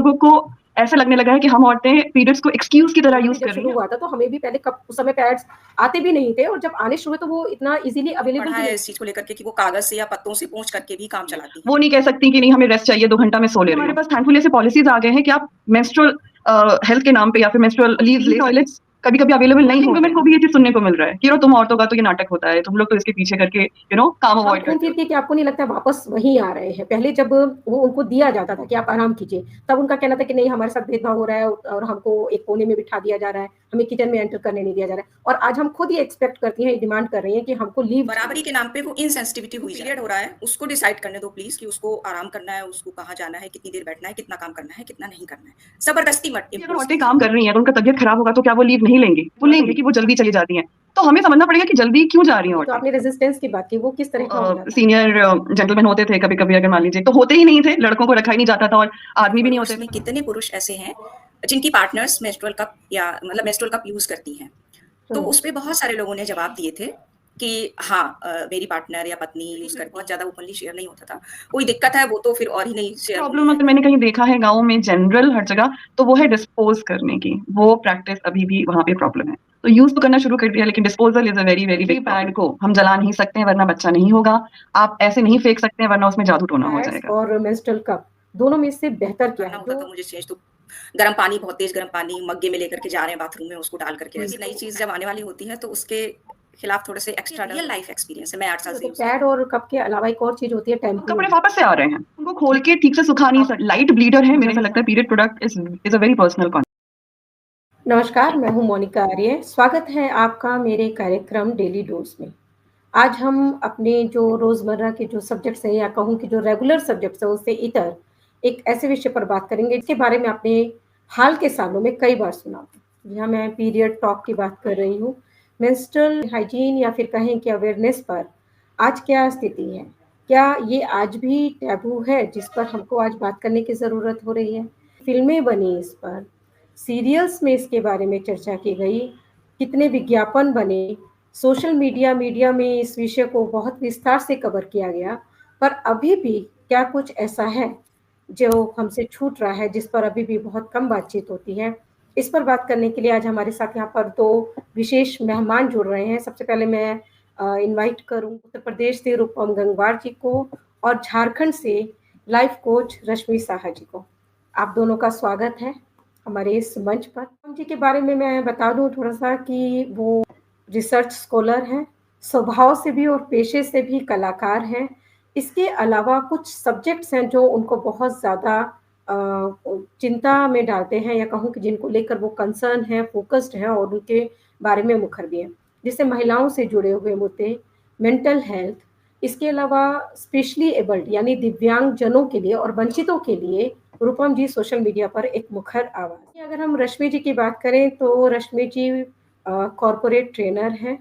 लोगों को ऐसा लगने लगा है कि हम औरतें पीरियड्स को एक्सक्यूज की तरह यूज कर रही शुरू हुआ था तो हमें भी पहले कब उस समय पैड्स आते भी नहीं थे, और जब आने शुरू हुए तो वो इतना इजीली अवेलेबल है इस चीज को लेकर के कि वो कागज से या पत्तों से पोंछ करके भी काम चलाती है। वो नहीं कह सकती कि नहीं हमें रेस्ट चाहिए 2 घंटा में सो ले रही हूं। हमारे पास थैंकफुली ऐसे पॉलिसीज आ गए हैं कि आप मेंस्ट्रुअल हेल्थ के नाम पे या फिर मेंस्ट्रुअल लीव टॉयलेट्स कभी-कभी अवेलेबल नहीं होते। गवर्नमेंट को भी ये चीज सुनने को मिल रहा है कि तुम औरतों का तो ये नाटक होता है, तुम लोग तो इसके पीछे करके काम अवॉइड करते हो। कि आपको नहीं लगता वापस वही आ रहे हैं? पहले जब वो उनको दिया जाता था कि आप आराम कीजिए, तब उनका कहना था कि नहीं हमारे साथ भेदभाव हो रहा है और हमको एक कोने में बिठा दिया जा रहा है, हमें किचन में एंटर करने नहीं दिया जा रहा है, और आज हम खुद ये एक्सपेक्ट करती हैं, डिमांड कर रही हैं कि हमको लीव। बराबरी के नाम पे वो इनसेंसिटिविटी हुई पीरियड हो रहा है, उसको डिसाइड करने दो प्लीज कि उसको आराम करना है, उसको कहाँ जाना है, कितनी देर बैठना है, कितना काम करना है, कितना नहीं करना है। जबरदस्ती मत। अगर औरतें काम कर रही हैं तो उनका तबीयत खराब होगा तो क्या वो लीव नहीं लेंगी? वो लेंगे कि वो जल्दी चली जाती हैं। तो हमें समझना पड़ेगा कि जल्दी क्यों जा रही हैं औरतें। तो आपने रेजिस्टेंस की बात की, वो किस तरह का होता था? सीनियर जेंटलमैन होते थे कभी-कभी, अगर मान लीजिए, तो होते ही नहीं थे, लड़कों को रखा ही नहीं जाता था और आदमी भी नहीं होते थे। कितने पुरुष ऐसे हैं जिनकी पार्टनर्स मेंस्ट्रुअल कप या मतलब मेंस्ट्रुअल कप यूज करती हैं, तो उस पे बहुत सारे लोगों ने जवाब दिए थे कि हाँ मेरी पार्टनर या पत्नी यूज करती है। बहुत ज्यादा ओपनली शेयर नहीं होता था। कोई दिक्कत है वो तो फिर और ही नहीं शेयर। प्रॉब्लम अगर मैंने कहीं देखा है गाँव में जनरल हर जगह, तो वो है डिस्पोज करने की। वो प्रैक्टिस अभी भी वहाँ पे प्रॉब्लम है। तो यूज तो करना शुरू कर दिया, लेकिन disposal is a very very big pad को हम जला नहीं सकते हैं वरना बच्चा नहीं होगा। आप ऐसे नहीं फेंक सकते हैं वरना उसमें जादू टोना हो जाएगा। और मेंस्ट्रुअल कप दोनों में से बेहतर क्या है? होता था मुझे चेंज तो गर्म पानी, बहुत तेज गर्म पानी मग्गे में लेकर के जा रहे हैं बाथरूम में, उसको डाल करके। ऐसी नई चीज जब आने वाली होती है तो उसके खिलाफ थोड़े से एक्स्ट्रा रियल लाइफ एक्सपीरियंस है। मैं 8 साल से पैड और कप के अलावा एक और चीज होती है टेम्पो। कपड़े वापस से आ रहे हैं, उनको खोल के ठीक से सुखा नहीं सकते। लाइट ब्लीडर है, मेरे को लगता है period product is a very personal concept. नमस्कार, मैं हूं मोनिका आर्य। स्वागत है आपका मेरे कार्यक्रम डेली डोज में। आज हम अपने जो रोजमर्रा के जो सब्जेक्ट्स हैं, या कहूं कि जो रेगुलर सब्जेक्ट्स हैं, उससे इतर एक ऐसे विषय पर बात करेंगे जिसके बारे में आपने हाल के सालों में कई बार सुना। यहाँ मैं पीरियड टॉक की बात कर रही हूँ। मेंस्ट्रुअल हाइजीन या फिर कहें कि अवेयरनेस पर आज क्या स्थिति है? क्या ये आज भी टैबू है जिस पर हमको आज बात करने की ज़रूरत हो रही है? फिल्में बनी इस पर, सीरियल्स में इसके बारे में चर्चा की गई, कितने विज्ञापन बने, सोशल मीडिया में इस विषय को बहुत विस्तार से कवर किया गया, पर अभी भी क्या कुछ ऐसा है जो हमसे छूट रहा है, जिस पर अभी भी बहुत कम बातचीत होती है? इस पर बात करने के लिए आज हमारे साथ यहाँ पर 2 विशेष मेहमान जुड़ रहे हैं। सबसे पहले मैं इनवाइट करूँ उत्तर प्रदेश से रूपम गंगवार जी को और झारखंड से लाइफ कोच रश्मि साहा जी को। आप दोनों का स्वागत है हमारे इस मंच पर। रूपम जी के बारे में मैं बता दूँ थोड़ा सा कि वो रिसर्च स्कॉलर हैं, स्वभाव से भी और पेशे से भी कलाकार हैं। इसके अलावा कुछ सब्जेक्ट्स हैं जो उनको बहुत ज़्यादा चिंता में डालते हैं, या कहूँ कि जिनको लेकर वो कंसर्न है, फोकस्ड हैं और उनके बारे में मुखर भी हैं, जिससे महिलाओं से जुड़े हुए मुद्दे, मेंटल हेल्थ, इसके अलावा स्पेशली एबल्ड यानी दिव्यांग जनों के लिए और वंचितों के लिए रूपम जी सोशल मीडिया पर एक मुखर आवाज़। अगर हम रश्मि जी की बात करें तो रश्मि जी कॉर्पोरेट ट्रेनर हैं,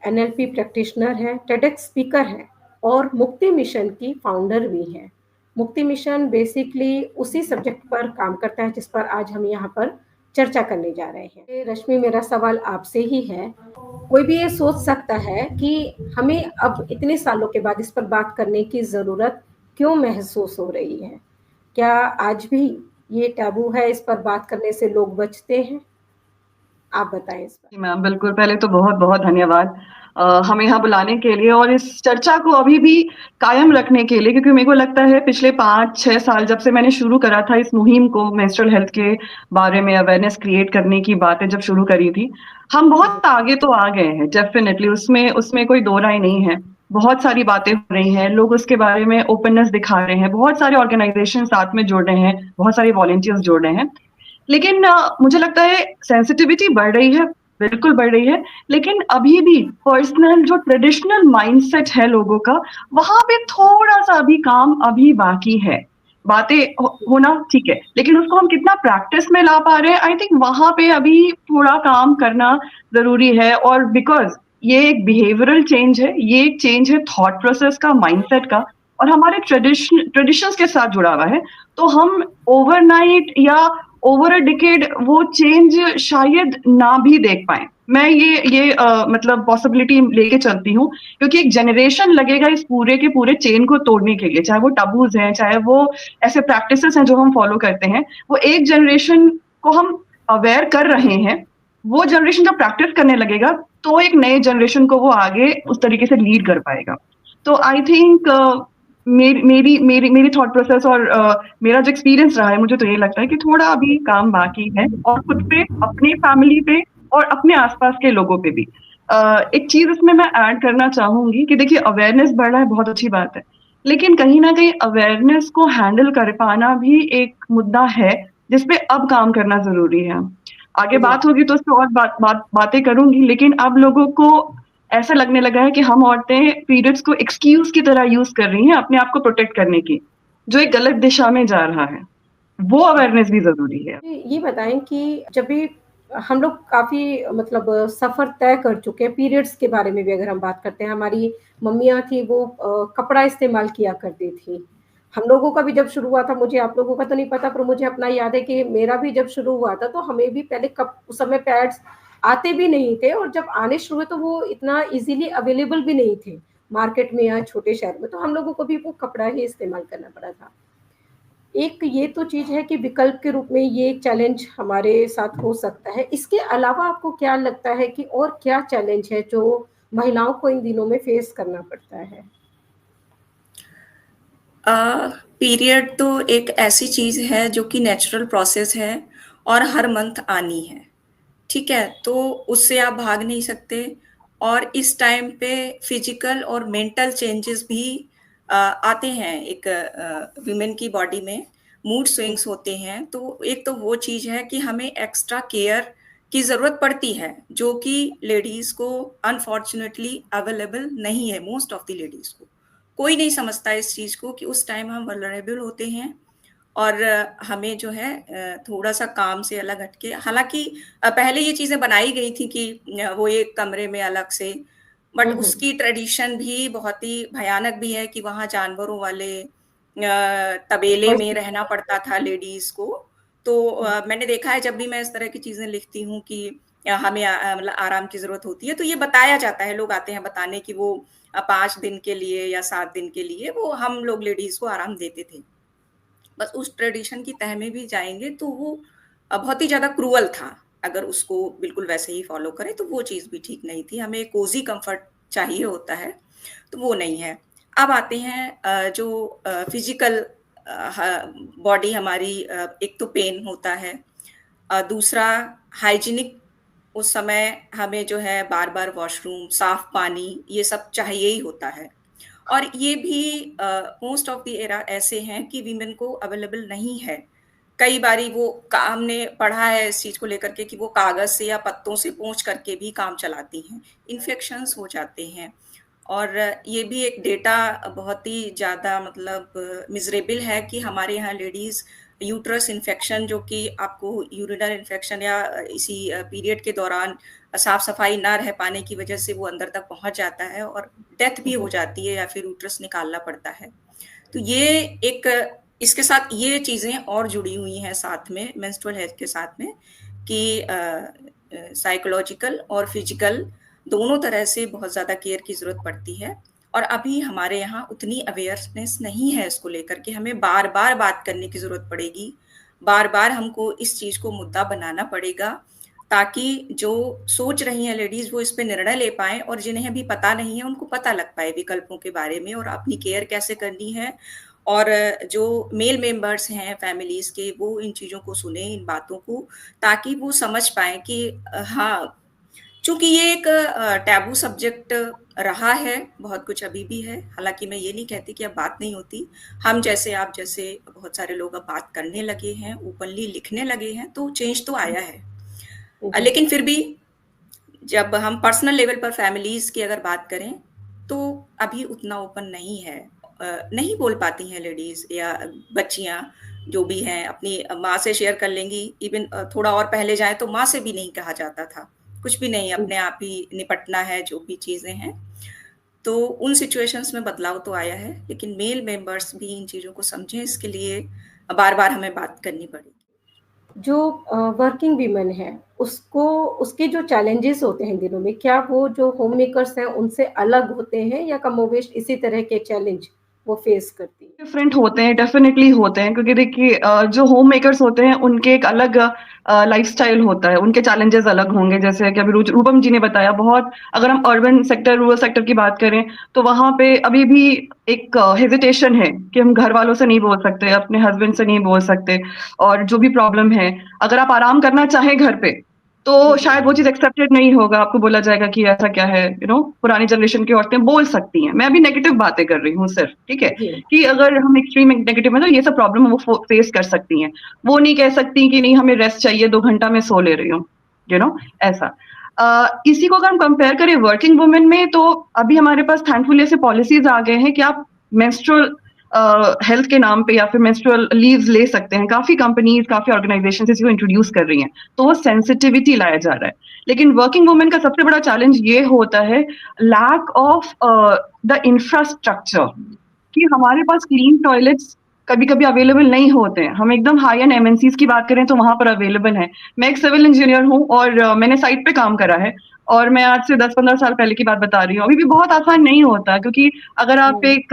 एनएलपी प्रैक्टिशनर हैं, टेडेक्स स्पीकर हैं और मुक्ति मिशन की फाउंडर भी हैं। मुक्ति मिशन बेसिकली उसी सब्जेक्ट पर काम करता है जिस पर आज हम यहाँ पर चर्चा करने जा रहे हैं। रश्मि, मेरा सवाल आपसे ही है। कोई भी ये सोच सकता है कि हमें अब इतने सालों के बाद इस पर बात करने की ज़रूरत क्यों महसूस हो रही है? क्या आज भी ये टैबू है, इस पर बात करने से लोग बचते हैं? आप बताएं इस पर। मैम बिल्कुल, पहले तो बहुत बहुत धन्यवाद हमें यहाँ बुलाने के लिए और इस चर्चा को अभी भी कायम रखने के लिए, क्योंकि मेरे को लगता है पिछले 5-6 साल जब से मैंने शुरू करा था इस मुहिम को, मेंस्ट्रुअल हेल्थ के बारे में अवेयरनेस क्रिएट करने की बातें जब शुरू करी थी, हम बहुत आगे तो आ गए हैं डेफिनेटली, उसमें कोई दो राय नहीं है। बहुत सारी बातें हो रही हैं, लोग उसके बारे में ओपननेस दिखा रहे हैं, बहुत सारे ऑर्गेनाइजेशन साथ में जुड़ रहे हैं, बहुत सारे वॉलंटियर्स जुड़ रहे हैं। लेकिन मुझे लगता है सेंसिटिविटी बढ़ रही है, बिल्कुल बढ़ रही है, लेकिन अभी भी पर्सनल जो ट्रेडिशनल माइंडसेट है लोगों का, वहां पे थोड़ा सा अभी काम अभी बाकी है। बातें होना ठीक है, लेकिन उसको हम कितना प्रैक्टिस में ला पा रहे हैं, आई थिंक वहां पे अभी थोड़ा काम करना जरूरी है। और बिकॉज ये एक बिहेवियरल चेंज है, ये एक चेंज है थॉट प्रोसेस का, माइंडसेट का, और हमारे ट्रेडिशंस के साथ जुड़ा हुआ है। तो हम ओवरनाइट या ओवर अ डिकेड वो चेंज शायद ना भी देख पाए। मैं ये मतलब पॉसिबिलिटी लेके चलती हूँ, क्योंकि एक जनरेशन लगेगा इस पूरे के पूरे चेन को तोड़ने के लिए, चाहे वो टबूज हैं, चाहे वो ऐसे प्रैक्टिसेस हैं जो हम फॉलो करते हैं, वो एक जनरेशन को हम अवेयर कर रहे हैं। वो जनरेशन जब प्रैक्टिस करने लगेगा तो एक नए जनरेशन को वो आगे उस तरीके से लीड कर पाएगा। तो आई थिंक मेरी मेरी मेरी मेरी थॉट प्रोसेस और मेरा जो एक्सपीरियंस रहा है, मुझे तो ये लगता है कि थोड़ा अभी काम बाकी है, और खुद पे, अपनी फैमिली पे और अपने आसपास के लोगों पे भी। एक चीज इसमें मैं ऐड करना चाहूंगी कि देखिए, अवेयरनेस बढ़ रहा है, बहुत अच्छी बात है, लेकिन कहीं ना कहीं अवेयरनेस को हैंडल कर पाना भी एक मुद्दा है जिसपे अब काम करना जरूरी है। आगे जी। बात होगी तो उस पर और बातें करूंगी, लेकिन अब लोगों को ऐसा लगने लगा है कि हम औरतें पीरियड्स को एक्सक्यूज की तरह यूज कर रही हैं अपने आप को प्रोटेक्ट करने की, जो एक गलत दिशा में जा रहा है। वो अवेयरनेस भी जरूरी है। ये बताएं कि जब भी हम लोग काफ़ी मतलब सफ़र तय कर चुके हैं, पीरियड्स के बारे में भी अगर हम बात करते हैं, हमारी मम्मियाँ थी वो कपड़ा इस्तेमाल किया करती थी। हम लोगों का भी जब शुरू हुआ था, मुझे आप लोगों का तो नहीं पता, पर मुझे अपना याद है कि मेरा भी जब शुरू हुआ था, तो हमें भी पहले कप उस समय पैड्स आते भी नहीं थे, और जब आने शुरू हुए तो वो इतना ईज़िली अवेलेबल भी नहीं थे मार्केट में या छोटे शहर में, तो हम लोगों को भी वो कपड़ा ही इस्तेमाल करना पड़ा था। एक ये तो चीज़ है कि विकल्प के रूप में ये एक चैलेंज हमारे साथ हो सकता है। इसके अलावा आपको क्या लगता है कि और क्या चैलेंज है जो महिलाओं को इन दिनों में फेस करना पड़ता है? पीरियड तो एक ऐसी चीज़ है जो कि नेचुरल प्रोसेस है और हर मंथ आनी है, ठीक है? तो उससे आप भाग नहीं सकते, और इस टाइम पे फिज़िकल और मेंटल चेंजेस भी आते हैं एक वुमेन की बॉडी में, मूड स्विंग्स होते हैं। तो एक तो वो चीज़ है कि हमें एक्स्ट्रा केयर की ज़रूरत पड़ती है, जो कि लेडीज़ को अनफॉर्च्यूनेटली अवेलेबल नहीं है, मोस्ट ऑफ द लेडीज़ को। कोई नहीं समझता इस चीज़ को कि उस टाइम हम वल्नरेबल होते हैं, और हमें जो है थोड़ा-सा काम से अलग हट के, हालाँकि पहले ये चीज़ें बनाई गई थी कि वो एक कमरे में अलग से, बट हुँ, हुँ। उसकी ट्रेडिशन भी बहुत ही भयानक भी है कि वहाँ जानवरों वाले तबेले में वही। रहना पड़ता था लेडीज़ को। तो हुँ, मैंने देखा है जब भी मैं इस तरह की चीज़ें लिखती हूँ कि हमें मतलब आराम की ज़रूरत होती है, तो ये बताया जाता है, लोग आते हैं बताने कि वो 5 दिन के लिए या 7 दिन के लिए वो हम लोग लेडीज़ को आराम देते थे। बस उस ट्रेडिशन की तह में भी जाएँगे तो वो बहुत ही ज़्यादा क्रूअल था। अगर उसको बिल्कुल वैसे ही फ़ॉलो करें तो वो चीज़ भी ठीक नहीं थी। हमें कोज़ी कम्फ़र्ट चाहिए होता है, तो वो नहीं है। अब आते हैं जो फ़िज़िकल ह बॉडी हमारी, एक तो पेन होता है, दूसरा हाइजीनिक, उस समय हमें जो है बार-बार वॉशरूम, साफ़ पानी, ये सब चाहिए ही होता है। और ये भी मोस्ट ऑफ द एरा ऐसे हैं कि वीमेन को अवेलेबल नहीं है। कई बारी वो हमने पढ़ा है इस चीज़ को लेकर के कि वो कागज़ से या पत्तों से पोंछ करके भी काम चलाती हैं। इन्फेक्शंस हो जाते हैं, और ये भी एक डेटा बहुत ही ज़्यादा मतलब मिज़रेबल है कि हमारे यहाँ लेडीज़ यूट्रस इन्फेक्शन, जो कि आपको यूरिनल इन्फेक्शन या इसी पीरियड के दौरान साफ-सफाई ना रह पाने की वजह से वो अंदर तक पहुँच जाता है और डेथ भी हुँ, हो हुँ। जाती है या फिर यूट्रस निकालना पड़ता है। तो ये एक, इसके साथ ये चीज़ें और जुड़ी हुई हैं साथ में मेंस्ट्रुअल हेल्थ के साथ में, कि साइकोलॉजिकल और फिजिकल दोनों तरह से बहुत ज़्यादा केयर की ज़रूरत पड़ती है। और अभी हमारे यहाँ उतनी अवेयरनेस नहीं है इसको लेकर के, हमें बार-बार बात करने की ज़रूरत पड़ेगी, बार-बार हमको इस चीज़ को मुद्दा बनाना पड़ेगा, ताकि जो सोच रही हैं लेडीज़ वो इस पे निर्णय ले पाएँ, और जिन्हें अभी पता नहीं है उनको पता लग पाए विकल्पों के बारे में और अपनी केयर कैसे करनी है। और जो मेल मेंबर्स हैं फैमिलीज़ के, वो इन चीज़ों को सुनें, इन बातों को, ताकि वो समझ पाएँ कि हाँ, चूँकि ये एक टैबू सब्जेक्ट रहा है, बहुत कुछ अभी भी है। हालाँकि मैं ये नहीं कहती कि अब बात नहीं होती। हम जैसे, आप जैसे बहुत सारे लोग अब बात करने लगे हैं, ओपनली लिखने लगे हैं, तो चेंज तो आया है। जी। लेकिन फिर भी जब हम पर्सनल लेवल पर फैमिलीज़ की अगर बात करें, तो अभी उतना ओपन नहीं है। नहीं बोल पाती हैं लेडीज़ या बच्चियाँ जो भी हैं, अपनी माँ से शेयर कर लेंगी। इवन थोड़ा और पहले जाएँ तो माँ से भी नहीं कहा जाता था। कुछ भी नहीं, हुँ। अपने आप ही निपटना है जो भी चीज़ें हैं। तो उन सिचुएशंस में बदलाव तो आया है, लेकिन मेल मेंबर्स भी इन चीज़ों को समझें, इसके लिए बार-बार हमें बात करनी पड़ेगी। जो वर्किंग वीमेन है, उसको उसके जो चैलेंजेस होते हैं दिनों में, क्या वो जो होम मेकर्स हैं उनसे अलग होते हैं या कमोबेश इसी तरह के चैलेंज वो फेस करती हैं? डिफरेंट होते हैं, डेफिनेटली होते हैं, क्योंकि देखिए जो होम मेकर्स होते हैं उनके एक अलग लाइफस्टाइल होता है, उनके चैलेंजेस अलग होंगे। जैसे कि अभी रूपम जी ने बताया, बहुत अगर हम अर्बन सेक्टर, रूरल सेक्टर की बात करें तो वहां पे अभी भी एक हेजिटेशन है कि हम घर वालों से नहीं बोल सकते, अपने हस्बैंड से नहीं बोल सकते, और जो भी प्रॉब्लम है, अगर आप आराम करना चाहें घर पे तो जी, शायद वो चीज एक्सेप्टेड नहीं होगा, आपको बोला जाएगा कि ऐसा क्या है, पुरानी जनरेशन की औरतें बोल सकती हैं। मैं अभी नेगेटिव बातें कर रही हूँ सिर्फ, ठीक है, जी। कि अगर हम एक्सट्रीम नेगेटिव है तो ये सब प्रॉब्लम वो फेस कर सकती हैं। वो नहीं कह सकती कि नहीं हमें रेस्ट चाहिए, 2 घंटा मैं सो ले रही हूँ, ऐसा। इसी को अगर हम कंपेयर करें वर्किंग वुमेन में, तो अभी हमारे पास थैंकफुली ऐसे पॉलिसीज आ गए हैं कि आप मेंस्ट्रुअल हेल्थ के नाम पे या फिर मेंस्ट्रुअल लीव्स ले सकते हैं। काफी कंपनीज, काफी ऑर्गेनाइजेशन इसको इंट्रोड्यूस कर रही हैं, तो वो सेंसिटिविटी लाया जा रहा है। लेकिन वर्किंग वुमेन का सबसे बड़ा चैलेंज ये होता है लैक ऑफ द इंफ्रास्ट्रक्चर, कि हमारे पास क्लीन टॉयलेट्स कभी कभी अवेलेबल नहीं होते हैं। हम एकदम हाई एंड एमएनसीज की बात करें तो वहां पर अवेलेबल है। मैं एक सिविल इंजीनियर हूँ और मैंने साइट पे काम करा है, और मैं आज से 10-15 साल पहले की बात बता रही हूँ। अभी भी बहुत आसान नहीं होता, क्योंकि अगर आप हुँ, एक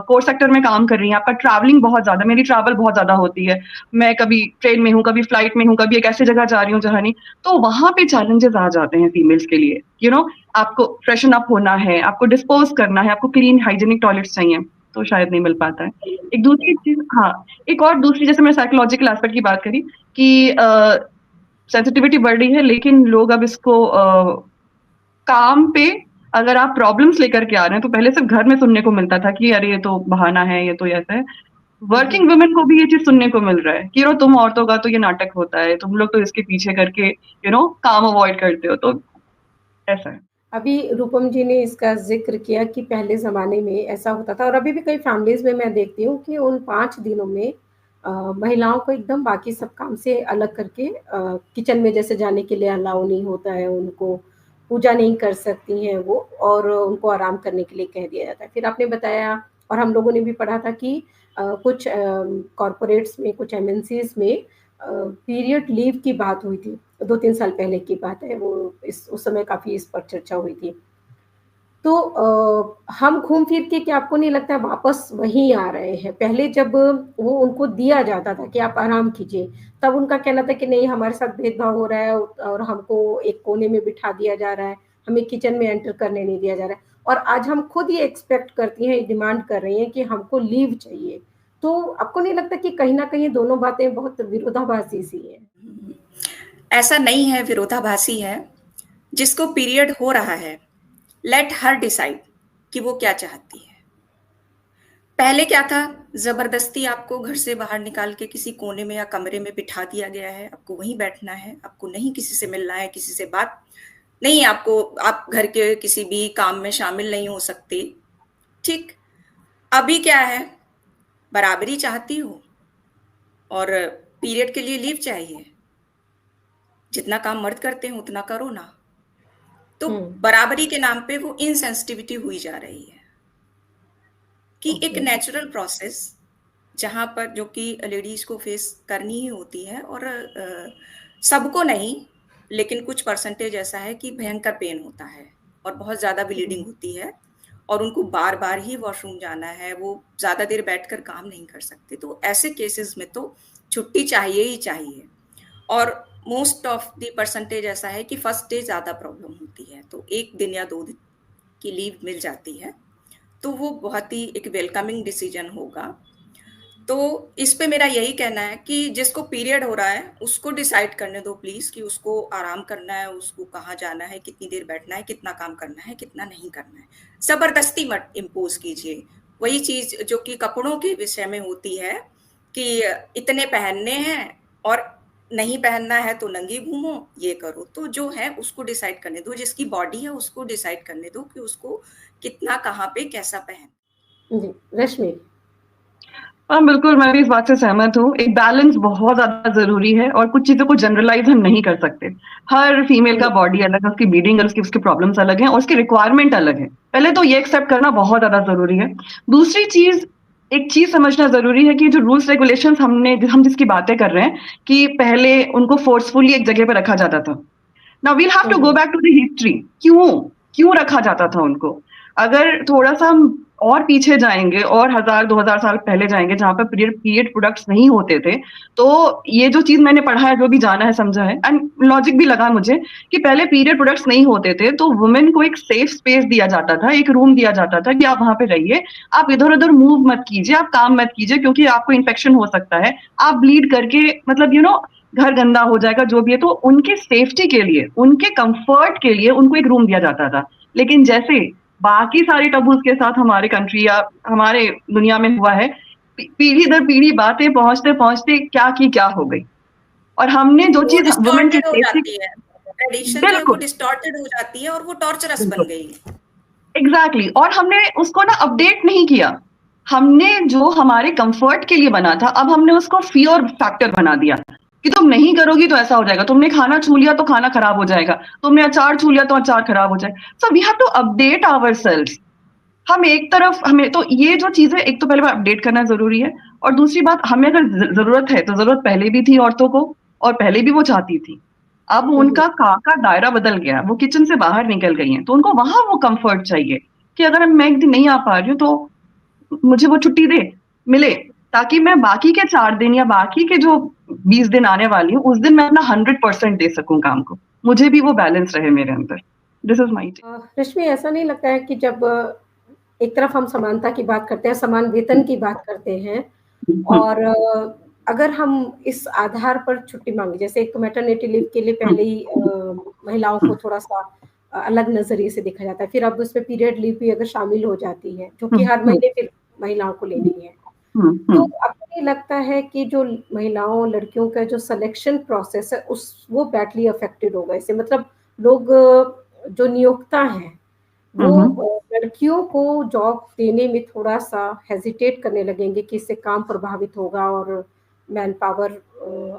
कोर सेक्टर में काम कर रही हैं, आपका ट्रैवलिंग बहुत ज्यादा, मेरी ट्रैवल बहुत ज्यादा होती है। मैं कभी ट्रेन में हूँ, कभी फ्लाइट में हूँ, कभी एक ऐसी जगह जा रही हूँ जहाँ नहीं, तो वहां पे चैलेंजेस आ जाते हैं फीमेल्स के लिए। आपको फ्रेशन अप होना है, आपको डिस्पोज करना है, आपको क्लीन हाइजीनिक टॉयलेट्स चाहिए, तो शायद नहीं मिल पाता है। एक दूसरी चीज, हाँ, एक और दूसरी, जैसे मैंने साइकोलॉजिकल एस्पेक्ट की बात करी कि सेंसिटिविटी बढ़ रही है, लेकिन लोग अब इसको काम पे, अगर आप प्रॉब्लम्स लेकर के आ रहे हैं तो पहले सिर्फ घर में सुनने को मिलता था कि अरे ये तो बहाना है, ये तो ऐसा है। जी। वर्किंग वुमेन को भी ये चीज सुनने को मिल रहा है कि तुम औरतों का तो ये नाटक होता है, तुम लोग तो इसके पीछे करके काम अवॉइड करते हो, तो ऐसा है। अभी रूपम जी ने इसका ज़िक्र किया कि पहले ज़माने में ऐसा होता था और अभी भी कई फैमिलीज़ में मैं देखती हूँ कि उन 5 दिनों में महिलाओं को एकदम बाकी सब काम से अलग करके किचन में जैसे जाने के लिए अलाउ नहीं होता है उनको, पूजा नहीं कर सकती हैं वो और उनको आराम करने के लिए कह दिया जाता है। फिर आपने बताया और हम लोगों ने भी पढ़ा था कि कुछ कॉर्पोरेट्स में, कुछ एमएनसीज़ में पीरियड लीव की बात हुई थी। 2-3 साल पहले की बात है वो इस उस समय काफ़ी इस पर चर्चा हुई थी। तो हम घूम फिर के क्या आपको नहीं लगता वापस वहीं आ रहे हैं? पहले जब वो उनको दिया जाता था कि आप आराम कीजिए, तब उनका कहना था कि नहीं हमारे साथ भेदभाव हो रहा है और हमको एक कोने में बिठा दिया जा रहा है, हमें किचन में एंटर करने नहीं दिया जा रहा है। और आज हम खुद ये एक्सपेक्ट करती हैं, डिमांड कर रही हैं कि हमको लीव चाहिए। तो आपको नहीं लगता कि कहीं न कहीं दोनों बातें बहुत विरोधाभासी सी हैं? ऐसा नहीं है विरोधाभासी है। जिसको पीरियड हो रहा है, लेट हर डिसाइड कि वो क्या चाहती है। पहले क्या था, जबरदस्ती आपको घर से बाहर निकाल के किसी कोने में या कमरे में बिठा दिया गया है, आपको वहीं बैठना है, आपको नहीं किसी से मिलना है, किसी से बात नहीं, आपको आप घर के किसी भी काम में शामिल नहीं हो सकते। ठीक, अभी क्या है, बराबरी चाहती हो और पीरियड के लिए लीव चाहिए, जितना काम मर्द करते हैं उतना करो ना। तो हुँ, बराबरी के नाम पे वो इनसेंसिटिविटी हुई जा रही है कि एक ओके। नेचुरल प्रोसेस जहाँ पर जो कि लेडीज को फेस करनी ही होती है, और सबको नहीं, लेकिन कुछ परसेंटेज ऐसा है कि भयंकर पेन होता है और बहुत ज़्यादा ब्लीडिंग हुँ, होती है और उनको बार बार ही वॉशरूम जाना है, वो ज़्यादा देर बैठकर काम नहीं कर सकते, तो ऐसे केसेस में तो छुट्टी चाहिए ही चाहिए। और मोस्ट ऑफ द परसेंटेज ऐसा है कि फर्स्ट डे ज़्यादा प्रॉब्लम होती है, तो 1 दिन या 2 दिन की लीव मिल जाती है, तो वो बहुत ही एक वेलकमिंग डिसीजन होगा। तो इस पे मेरा यही कहना है कि जिसको पीरियड हो रहा है उसको डिसाइड करने दो प्लीज कि उसको आराम करना है, उसको कहाँ जाना है, कितनी देर बैठना है, कितना काम करना है, कितना नहीं करना है। जबरदस्ती मत इम्पोज कीजिए। वही चीज जो कि कपड़ों के विषय में होती है कि इतने पहनने हैं और नहीं पहनना है तो नंगी घूमो, ये करो। तो जो है उसको डिसाइड करने दो, जिसकी बॉडी है उसको डिसाइड करने दो कि उसको कितना, कहाँ पे, कैसा पहन। जी, रश्मि। हाँ, बिल्कुल, मैं भी इस बात से सहमत हूँ। एक बैलेंस बहुत ज़्यादा ज़रूरी है, और कुछ चीज़ों को जनरलाइज़ हम नहीं कर सकते। हर फीमेल का हुँ, बॉडी अलग है, उसकी ब्लीडिंग अलग, उसकी प्रॉब्लम्स अलग हैं और उसकी रिक्वायरमेंट अलग है। पहले तो ये एक्सेप्ट करना बहुत ज़्यादा ज़रूरी है। दूसरी चीज़, एक चीज समझना जरूरी है कि जो रूल्स रेगुलेशंस हम जिसकी बातें कर रहे हैं कि पहले उनको फोर्सफुली एक जगह पे रखा जाता था। Now we'll have to go back to the history. क्यों क्यों रखा जाता था उनको? अगर थोड़ा सा हम और पीछे जाएंगे और 1000-2000 साल पहले जाएंगे जहां पर पीरियड प्रोडक्ट्स नहीं होते थे, तो ये जो चीज मैंने पढ़ा है, जो भी जाना है, समझा है, एंड लॉजिक भी लगा मुझे कि पहले पीरियड प्रोडक्ट्स नहीं होते थे तो वुमेन को एक सेफ स्पेस दिया जाता था, एक रूम दिया जाता था कि आप वहां पे रहिए, आप इधर उधर मूव मत कीजिए, आप काम मत कीजिए, क्योंकि आपको इन्फेक्शन हो सकता है, आप ब्लीड करके मतलब घर गंदा हो जाएगा, जो भी है। तो उनके सेफ्टी के लिए, उनके कंफर्ट के लिए उनको एक रूम दिया जाता था। लेकिन जैसे बाकी सारे टबूज के साथ हमारे कंट्री या हमारे दुनिया में हुआ है, पीढ़ी दर पीढ़ी बातें पहुंचते पहुंचते क्या की क्या हो गई, और हमने जो चीज वुमेन की सेफ्टी, ट्रेडिशन जो है वो डिस्टॉर्टेड हो जाती है और वो टॉर्चरस बन गई। एग्जैक्टली। और हमने उसको ना अपडेट नहीं किया। हमने जो हमारे कंफर्ट के लिए बना था, अब हमने उसको फियर फैक्टर बना दिया कि तुम नहीं करोगी तो ऐसा हो जाएगा, तुमने खाना छू लिया तो खाना खराब हो जाएगा, तुमने अचार छू लिया तो अचार खराब हो जाएगा। So we have to update ourselves. हम एक तरफ हमें तो ये जो चीजें, एक तो पहले बार अपडेट करना जरूरी है, और दूसरी बात, हमें अगर जरूरत है तो जरूरत पहले भी थी औरतों को, और पहले भी वो चाहती थी। अब उनका का दायरा बदल गया, वो किचन से बाहर निकल गई हैं, तो उनको वहां वो कंफर्ट चाहिए कि अगर मैं एक दिन नहीं आ पा रही हूँ तो मुझे वो छुट्टी मिले, ताकि मैं बाकी के 4 दिन या बाकी के जो 20 दिन आने वाली हूँ, उस दिन मैं अपना 100% दे सकूं काम को, मुझे भी वो बैलेंस रहे मेरे अंदर। This is my. रश्मि, ऐसा नहीं लगता है कि जब एक तरफ हम समानता की बात करते हैं, समान वेतन की बात करते हैं, और अगर हम इस आधार पर छुट्टी मांगे, जैसे एक मैटरनिटी लीव के लिए पहले ही महिलाओं को थोड़ा सा अलग नजरिए से देखा जाता है, फिर अब उसमें पीरियड लीव भी अगर शामिल हो जाती है, जो कि हर महीने फिर महिलाओं को लेनी है, तो आपको नहीं लगता है कि जो महिलाओं लड़कियों का जो सिलेक्शन प्रोसेस है वो बैडली अफेक्टेड होगा इससे? मतलब लोग जो नियोक्ता हैं वो लड़कियों को जॉब देने में थोड़ा सा हेजिटेट करने लगेंगे कि इससे काम प्रभावित होगा और मैन पावर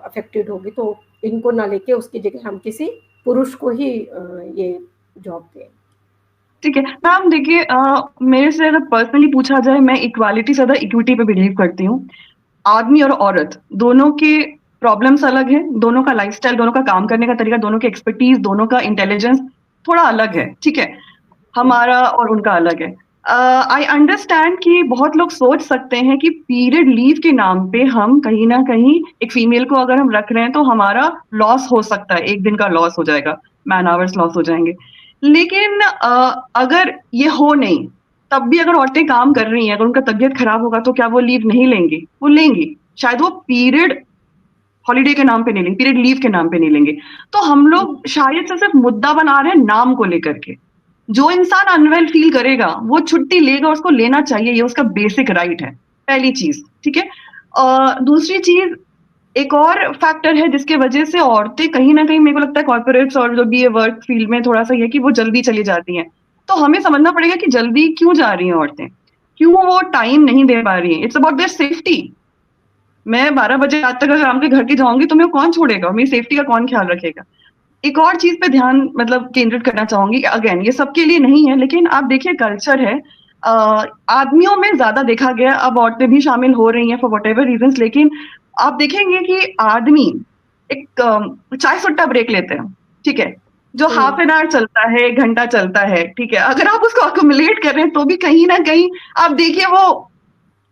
अफेक्टेड होगी, तो इनको ना लेके उसकी जगह हम किसी पुरुष को ही ये जॉब दें। ठीक है मैम, देखिए मेरे से अगर पर्सनली पूछा जाए, मैं इक्वालिटी से ज्यादा इक्विटी पे बिलीव करती हूँ। आदमी और औरत दोनों के प्रॉब्लम्स अलग है, दोनों का लाइफस्टाइल, दोनों का काम करने का तरीका, दोनों की एक्सपर्टीज, दोनों का इंटेलिजेंस थोड़ा अलग है, ठीक है, हमारा और उनका अलग है। आई अंडरस्टैंड कि बहुत लोग सोच सकते हैं कि पीरियड लीव के नाम पे हम कहीं ना कहीं एक फीमेल को अगर हम रख रहे हैं तो हमारा लॉस हो सकता है, एक दिन का लॉस हो जाएगा, मैन आवर्स लॉस हो जाएंगे। लेकिन अगर ये हो नहीं, तब भी अगर औरतें काम कर रही हैं, अगर उनका तबीयत खराब होगा तो क्या वो लीव नहीं लेंगी? वो लेंगी, शायद वो पीरियड हॉलीडे के नाम पे नहीं लेंगे, पीरियड लीव के नाम पे नहीं लेंगे। तो हम लोग शायद से सिर्फ मुद्दा बना रहे हैं नाम को लेकर के। जो इंसान अनवेल फील करेगा वो छुट्टी लेगा, उसको लेना चाहिए, ये उसका बेसिक राइट है, पहली चीज, ठीक है। दूसरी चीज, एक और फैक्टर है जिसके वजह से औरतें कहीं ना कहीं, मेरे को लगता है कॉर्पोरेट्स और जो भी ये वर्क फील्ड में थोड़ा सा ये कि वो जल्दी चली जाती हैं। तो हमें समझना पड़ेगा कि जल्दी क्यों जा रही हैं औरतें, क्यों वो टाइम नहीं दे पा रही हैं। It's about their safety. मैं 12 बजे रात तक अगर शाम के घर के जाऊंगी तो मैं कौन छोड़ेगा, मेरी सेफ्टी का कौन ख्याल रखेगा। एक और चीज पे ध्यान मतलब केंद्रित करना चाहूंगी, अगेन ये सबके लिए नहीं है, लेकिन आप देखिए कल्चर है, आदमियों में ज्यादा देखा गया, अब औरतें भी शामिल हो रही हैं फॉर वट एवर रीजन, लेकिन आप देखेंगे कि आदमी एक चाय सुट्टा ब्रेक लेते हैं, ठीक है, जो हाफ एन आवर चलता है, 1 घंटा चलता है, ठीक है, अगर आप उसको अकोमुलेट कर रहे हैं तो भी कहीं ना कहीं आप देखिए वो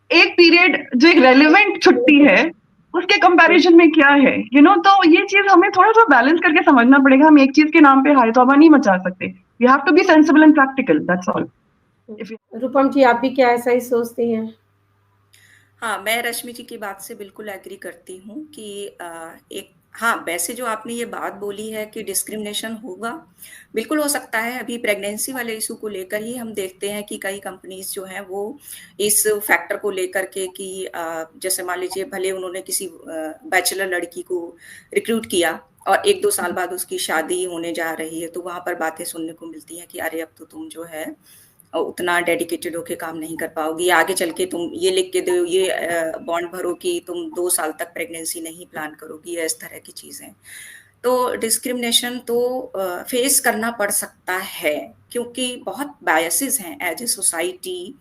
एक पीरियड जो एक रेलिवेंट छुट्टी है उसके कंपैरिजन में क्या है, तो ये चीज हमें थोड़ा सा बैलेंस करके समझना पड़ेगा। हम एक चीज के नाम पे हाय तौबा नहीं मचा सकते। We have to be sensible and practical, that's all. Rupam ji, आप भी क्या ऐसा ही सोचती हैं? हाँ, मैं रश्मि जी की बात से बिल्कुल एग्री करती हूँ कि एक हाँ, वैसे जो आपने ये बात बोली है कि डिस्क्रिमिनेशन होगा, बिल्कुल हो सकता है। अभी प्रेगनेंसी वाले इशू को लेकर ही हम देखते हैं कि कई कंपनीज जो हैं वो इस फैक्टर को लेकर के कि जैसे मान लीजिए भले उन्होंने किसी बैचलर लड़की को रिक्रूट किया और 1-2 साल बाद उसकी शादी होने जा रही है, तो वहाँ पर बातें सुनने को मिलती हैं कि अरे अब तो तुम जो है उतना डेडिकेटेड होके काम नहीं कर पाओगी, आगे चल के तुम ये लिख के दो, ये बॉन्ड भरो कि तुम 2 साल तक प्रेगनेंसी नहीं प्लान करोगी, या इस तरह की चीजें। तो डिस्क्रिमिनेशन तो फेस करना पड़ सकता है, क्योंकि बहुत बायसेस हैं एज ए सोसाइटी।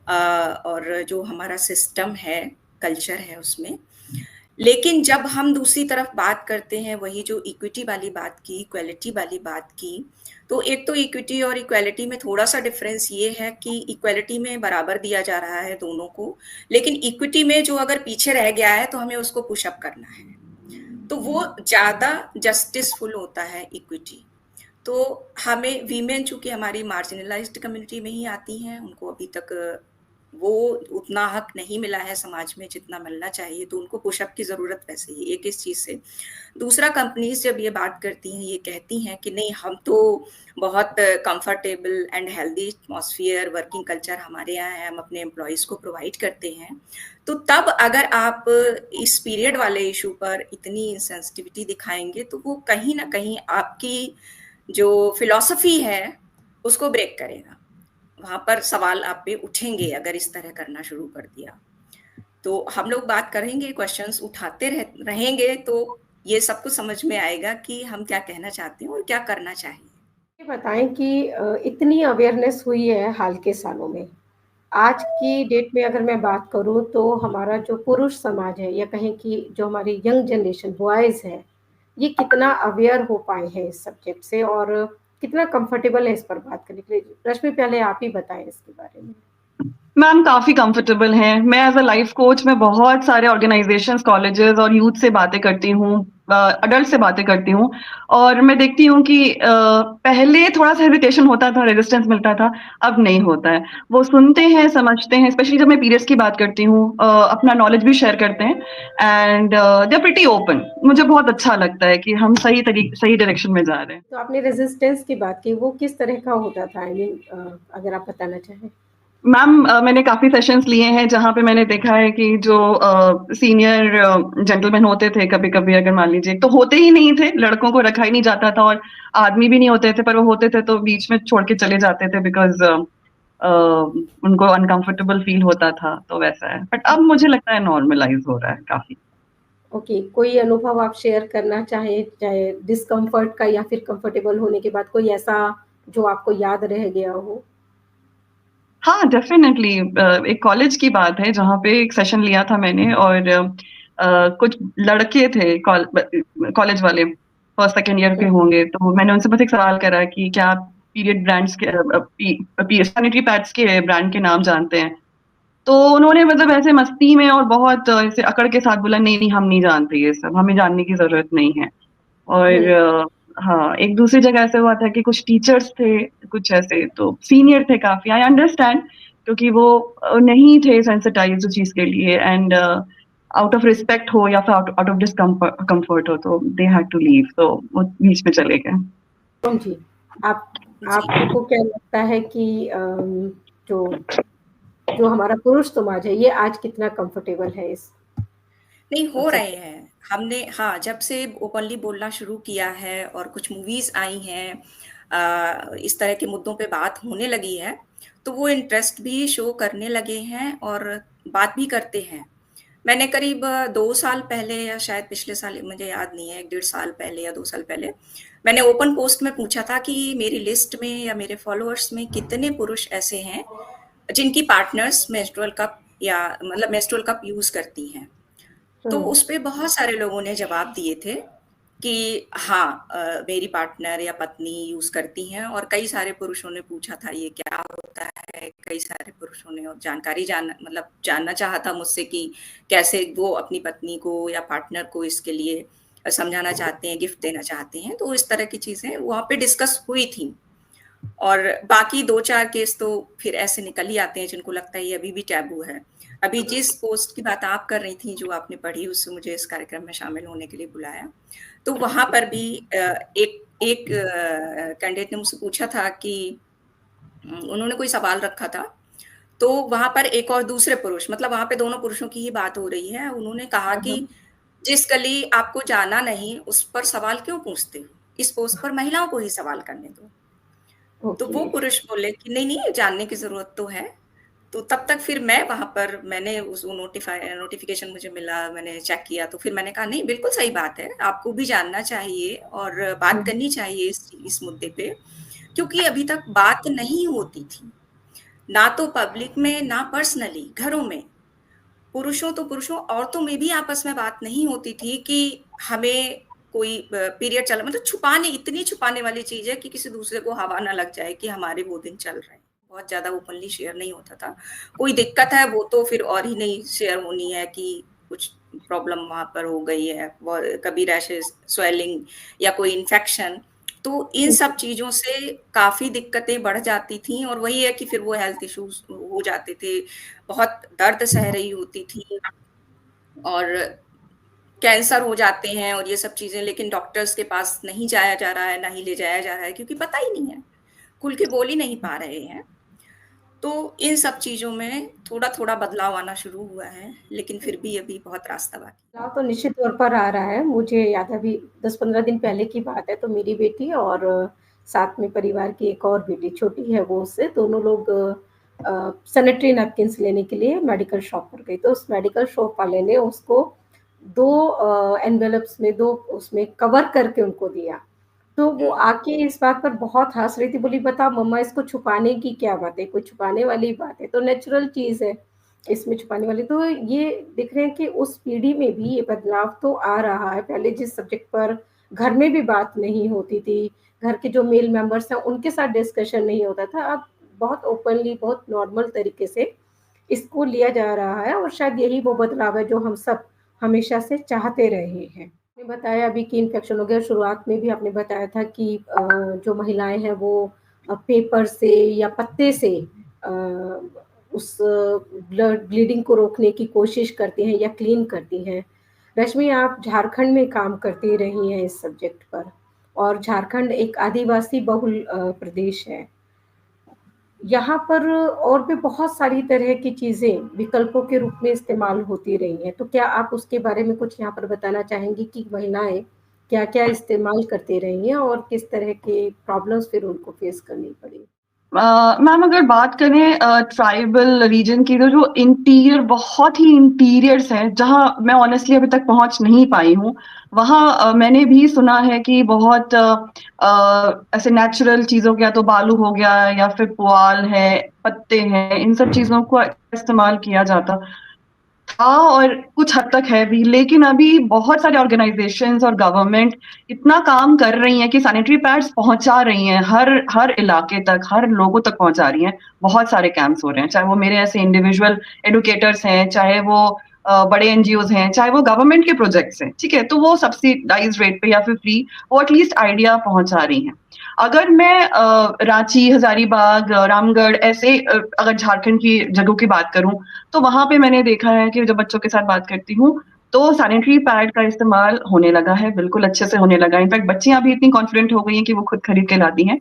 और जो हमारा सिस्टम है, कल्चर है उसमें। लेकिन जब हम दूसरी तरफ बात करते हैं, वही जो इक्विटी वाली बात की, इक्वालिटी वाली बात की, तो एक तो इक्विटी और इक्वालिटी में थोड़ा-सा डिफरेंस ये है कि इक्वालिटी में बराबर दिया जा रहा है दोनों को, लेकिन इक्विटी में जो अगर पीछे रह गया है, तो हमें उसको पुश अप करना है। तो वो ज़्यादा जस्टिसफुल होता है इक्विटी। तो हमें वीमेन चूँकि हमारी मार्जिनलाइज्ड कम्युनिटी में ही आती हैं, उनको अभी तक वो उतना हक नहीं मिला है समाज में जितना मिलना चाहिए, तो उनको पुशअप की ज़रूरत वैसे ही एक इस चीज़ से। दूसरा, कंपनीज़ जब ये बात करती हैं, ये कहती हैं कि नहीं, हम तो बहुत comfortable and healthy atmosphere, working culture हमारे यहाँ है, हम अपने एम्प्लॉइज़ को प्रोवाइड करते हैं। तो तब अगर आप इस पीरियड वाले इशू पर इतनी सेंसिटिविटी दिखाएँगे, तो वो कहीं न कहीं आपकी जो फिलॉसफी है, उसको ब्रेक करेगा। वहाँ पर सवाल आप पे उठेंगे अगर इस तरह करना शुरू कर दिया। तो हम लोग बात करेंगे, क्वेश्चंस उठाते रहेंगे, तो ये सब कुछ समझ में आएगा कि हम क्या कहना चाहते हैं और क्या करना चाहिए। ये बताएं कि इतनी अवेयरनेस हुई है हाल के सालों में। आज की डेट में अगर मैं बात करूं तो हमारा जो पुरुष समाज है, या कहें कि जो हमारी यंग जनरेशन बॉयज है, ये कितना अवेयर हो पाए हैं इस सब्जेक्ट से और कितना कंफर्टेबल है इस पर बात करने के लिए। रश्मि, पहले आप ही बताएं इसके बारे में। मैम काफ़ी कंफर्टेबल हैं। मैं एज़ अ लाइफ कोच मैं बहुत सारे ऑर्गेनाइजेशंस, कॉलेजेस और यूथ से बातें करती हूँ, अडल्ट से बातें करती हूँ, और मैं देखती हूँ कि पहले थोड़ा-सा हेजिटेशन होता था, रेजिस्टेंस मिलता था, अब नहीं होता है। वो सुनते हैं, समझते हैं, स्पेशली जब मैं पीरियड्स की बात करती हूँ, अपना नॉलेज भी शेयर करते हैं, and they are pretty open. मुझे बहुत अच्छा लगता है कि हम सही डायरेक्शन में जा रहे हैं। तो आपने रेजिस्टेंस की बात की, वो किस तरह का होता था? आई मीन, अगर आप बताना चाहें। मैम मैंने काफ़ी सेशंस लिए हैं जहाँ पे मैंने देखा है कि जो सीनियर जेंटलमैन होते थे, कभी-कभी अगर मान लीजिए, तो होते ही नहीं थे, लड़कों को रखा ही नहीं जाता था और आदमी भी नहीं होते थे, पर वो होते थे तो बीच में छोड़ के चले जाते थे बिकॉज़ उनको अनकंफर्टेबल फील होता था, तो वैसा है। बट अब मुझे लगता है नॉर्मलाइज़ हो रहा है काफ़ी। ओके, कोई अनुभव आप शेयर करना चाहें, चाहे डिस्कम्फर्ट का या फिर कंफर्टेबल होने के बाद कोई ऐसा जो आपको याद रह गया हो? हाँ, डेफ़िनेटली एक कॉलेज की बात है जहाँ पे एक सेशन लिया था मैंने, और कुछ लड़के थे कॉलेज वाले, फर्स्ट सेकंड ईयर के होंगे, तो मैंने उनसे बस एक सवाल करा कि क्या आप पीरियड ब्रांड्स के सैनिटरी पैड्स के ब्रांड के नाम जानते हैं? तो उन्होंने मतलब ऐसे मस्ती में और बहुत ऐसे अकड़ के साथ बोला, नहीं, नहीं, हम नहीं जानते ये सब, हमें जानने की ज़रूरत नहीं है। और हाँ, एक दूसरी जगह ऐसे हुआ था कि कुछ टीचर्स थे, कुछ ऐसे तो सीनियर थे काफ़ी, आई अंडरस्टैंड, क्योंकि वो नहीं थे सेंसिटाइज़्ड उस चीज़ के लिए, एंड आउट ऑफ रिस्पेक्ट हो या फिर आउट ऑफ कम्फर्ट हो, तो दे हैड टू लीव, तो वो बीच में चले गए। जी, आपको क्या लगता है कि जो जो हमारा पुरुष समाज है, ये आज कितना कंफर्टेबल है इस नहीं, हो रहे सब्जेक्ट? हैं। हमने, हाँ, जब से ओपनली बोलना शुरू किया है और कुछ मूवीज़ आई हैं, इस तरह के मुद्दों पे बात होने लगी है, तो वो इंटरेस्ट भी शो करने लगे हैं और बात भी करते हैं। मैंने करीब 2 साल पहले या शायद पिछले साल, मुझे याद नहीं है, 1 डेढ़ साल पहले या 2 साल पहले, मैंने ओपन पोस्ट में पूछा था कि मेरी लिस्ट में या मेरे फॉलोअर्स में कितने पुरुष ऐसे हैं जिनकी पार्टनर्स मेंस्ट्रुअल कप या मतलब मेंस्ट्रुअल कप यूज़ करती हैं। तो उस पे बहुत सारे लोगों ने जवाब दिए थे कि हाँ, मेरी पार्टनर या पत्नी यूज़ करती हैं, और कई सारे पुरुषों ने पूछा था ये क्या होता है, कई सारे पुरुषों ने और जानना चाहा था मुझसे कि कैसे वो अपनी पत्नी को या पार्टनर को इसके लिए समझाना चाहते हैं, गिफ्ट देना चाहते हैं, तो इस तरह की चीज़ें वहाँ पे डिस्कस हुई थी। और बाकी 2-4 केस तो फिर ऐसे निकल ही आते हैं जिनको लगता है ये अभी भी टैबू है। अभी जिस पोस्ट की बात आप कर रही थी, जो आपने पढ़ी, उससे मुझे इस कार्यक्रम में शामिल होने के लिए बुलाया। तो वहाँ पर भी एक कैंडिडेट ने मुझसे पूछा था कि उन्होंने कोई सवाल रखा था, तो वहाँ पर एक और दूसरे पुरुष, मतलब वहाँ पे दोनों पुरुषों की ही बात हो रही है, उन्होंने कहा कि जिस गली आपको जाना नहीं, उस पर सवाल क्यों पूछते हो? इस पोस्ट पर महिलाओं को ही सवाल करने दो। तो वो पुरुष बोले कि नहीं, नहीं, जानने की ज़रूरत तो है। तो तब तक फिर मैं वहाँ पर, मैंने उस नोटिफ़िकेशन मुझे मिला, मैंने चेक किया, तो फिर मैंने कहा नहीं, बिल्कुल सही बात है, आपको भी जानना चाहिए और बात करनी चाहिए इस मुद्दे पे, क्योंकि अभी तक बात नहीं होती थी। ना तो पब्लिक में, ना पर्सनली घरों में। पुरुषों तो पुरुषों, औरतों में भी आपस में बात नहीं होती थी कि हमें कोई पीरियड चल, मतलब छुपाने, इतनी छुपाने वाली चीज़ है कि किसी दूसरे को हवा ना लग जाए कि हमारे वो दिन चल रहे हैं। बहुत ज़्यादा ओपनली शेयर नहीं होता था। कोई दिक्कत है वो तो फिर और ही नहीं शेयर होनी है कि कुछ प्रॉब्लम वहाँ पर हो गई है, कभी रैशेज़, स्वेलिंग या कोई इन्फेक्शन। तो इन सब चीज़ों से काफ़ी दिक्कतें बढ़ जाती थीं और वही है कि फिर वो हेल्थ इश्यूज़ हो जाते थे। बहुत दर्द सह रही होती थी और कैंसर हो जाते हैं और ये सब चीज़ें, लेकिन डॉक्टर्स के पास नहीं जाया जा रहा है, ना ही ले जाया जा रहा है क्योंकि पता ही नहीं है, खुल के बोल ही नहीं पा रहे हैं। तो इन सब चीज़ों में थोड़ा-थोड़ा बदलाव आना शुरू हुआ है, लेकिन फिर भी अभी बहुत रास्ता बाकी है। बदलाव तो निश्चित तौर पर आ रहा है। मुझे याद है अभी 10-15 दिन पहले की बात है, तो मेरी बेटी और साथ में परिवार की एक और बेटी छोटी है वो उससे, दोनों लोग सैनिटरी नैपकिन्स लेने के लिए मेडिकल शॉप पर गई। तो उस मेडिकल शॉप वाले ने उसको 2 एनवेलप्स में 2 उसमें कवर करके उनको दिया। तो वो आके इस बात पर बहुत हँस रही थी, बोली बताओ मम्मा इसको छुपाने की क्या बात है? कोई छुपाने वाली बात है, तो नेचुरल चीज़ है, इसमें छुपाने वाली। तो ये दिख रहे हैं कि उस पीढ़ी में भी ये बदलाव तो आ रहा है। पहले जिस सब्जेक्ट पर घर में भी बात नहीं होती थी, घर के जो मेल मेंबर्स हैं उनके साथ डिस्कशन नहीं होता था, अब बहुत ओपनली, बहुत नॉर्मल तरीके से इसको लिया जा रहा है और शायद यही वो बदलाव है जो हम सब हमेशा से चाहते रहे हैं। आपने बताया अभी कि इन्फेक्शन हो गया, शुरुआत में भी आपने बताया था कि जो महिलाएँ हैं वो पेपर से या पत्ते से अ, उस ब्लड ब्लीडिंग को रोकने की कोशिश करती हैं या क्लीन करती हैं। रश्मि, आप झारखंड में काम करती रही हैं इस सब्जेक्ट पर और झारखंड एक आदिवासी बहुल प्रदेश है। यहाँ पर और भी बहुत सारी तरह की चीज़ें विकल्पों के रूप में इस्तेमाल होती रही हैं, तो क्या आप उसके बारे में कुछ यहाँ पर बताना चाहेंगी कि महिलाएँ क्या-क्या इस्तेमाल करती रही हैं और किस तरह के प्रॉब्लम्स फिर उनको फेस करनी पड़ी? मैम अगर बात करें ट्राइबल रीजन की, तो जो इंटीरियर, बहुत ही इंटीरियर्स है जहाँ मैं ऑनेस्टली अभी तक पहुंच नहीं पाई हूँ, वहाँ मैंने भी सुना है कि बहुत ऐसे नेचुरल चीजों का, या तो बालू हो गया या फिर पुआल है, पत्ते हैं, इन सब चीजों को इस्तेमाल किया जाता था और कुछ हद तक है भी। लेकिन अभी बहुत सारे ऑर्गेनाइजेशंस और गवर्नमेंट इतना काम कर रही हैं कि सैनिटरी पैड्स पहुंचा रही हैं, हर हर इलाके तक, हर लोगों तक पहुंचा रही हैं। बहुत सारे कैंप्स हो रहे हैं, चाहे वो मेरे ऐसे इंडिविजुअल एडुकेटर्स हैं, चाहे वो बड़े एनजीओज हैं, चाहे वो गवर्नमेंट के प्रोजेक्ट्स हैं, ठीक है, तो वो सब्सिडाइज रेट पे या फिर फ्री, वो एटलीस्ट आइडिया पहुंचा रही हैं। अगर मैं रांची, हजारीबाग, रामगढ़, ऐसे अगर झारखंड की जगहों की बात करूं, तो वहां पे मैंने देखा है कि जब बच्चों के साथ बात करती हूँ तो सैनिटरी पैड का इस्तेमाल होने लगा है, बिल्कुल अच्छे से होने लगा है। इनफैक्ट बच्चियां भी इतनी कॉन्फिडेंट हो गई हैं कि वो खुद खरीद के लाती हैं।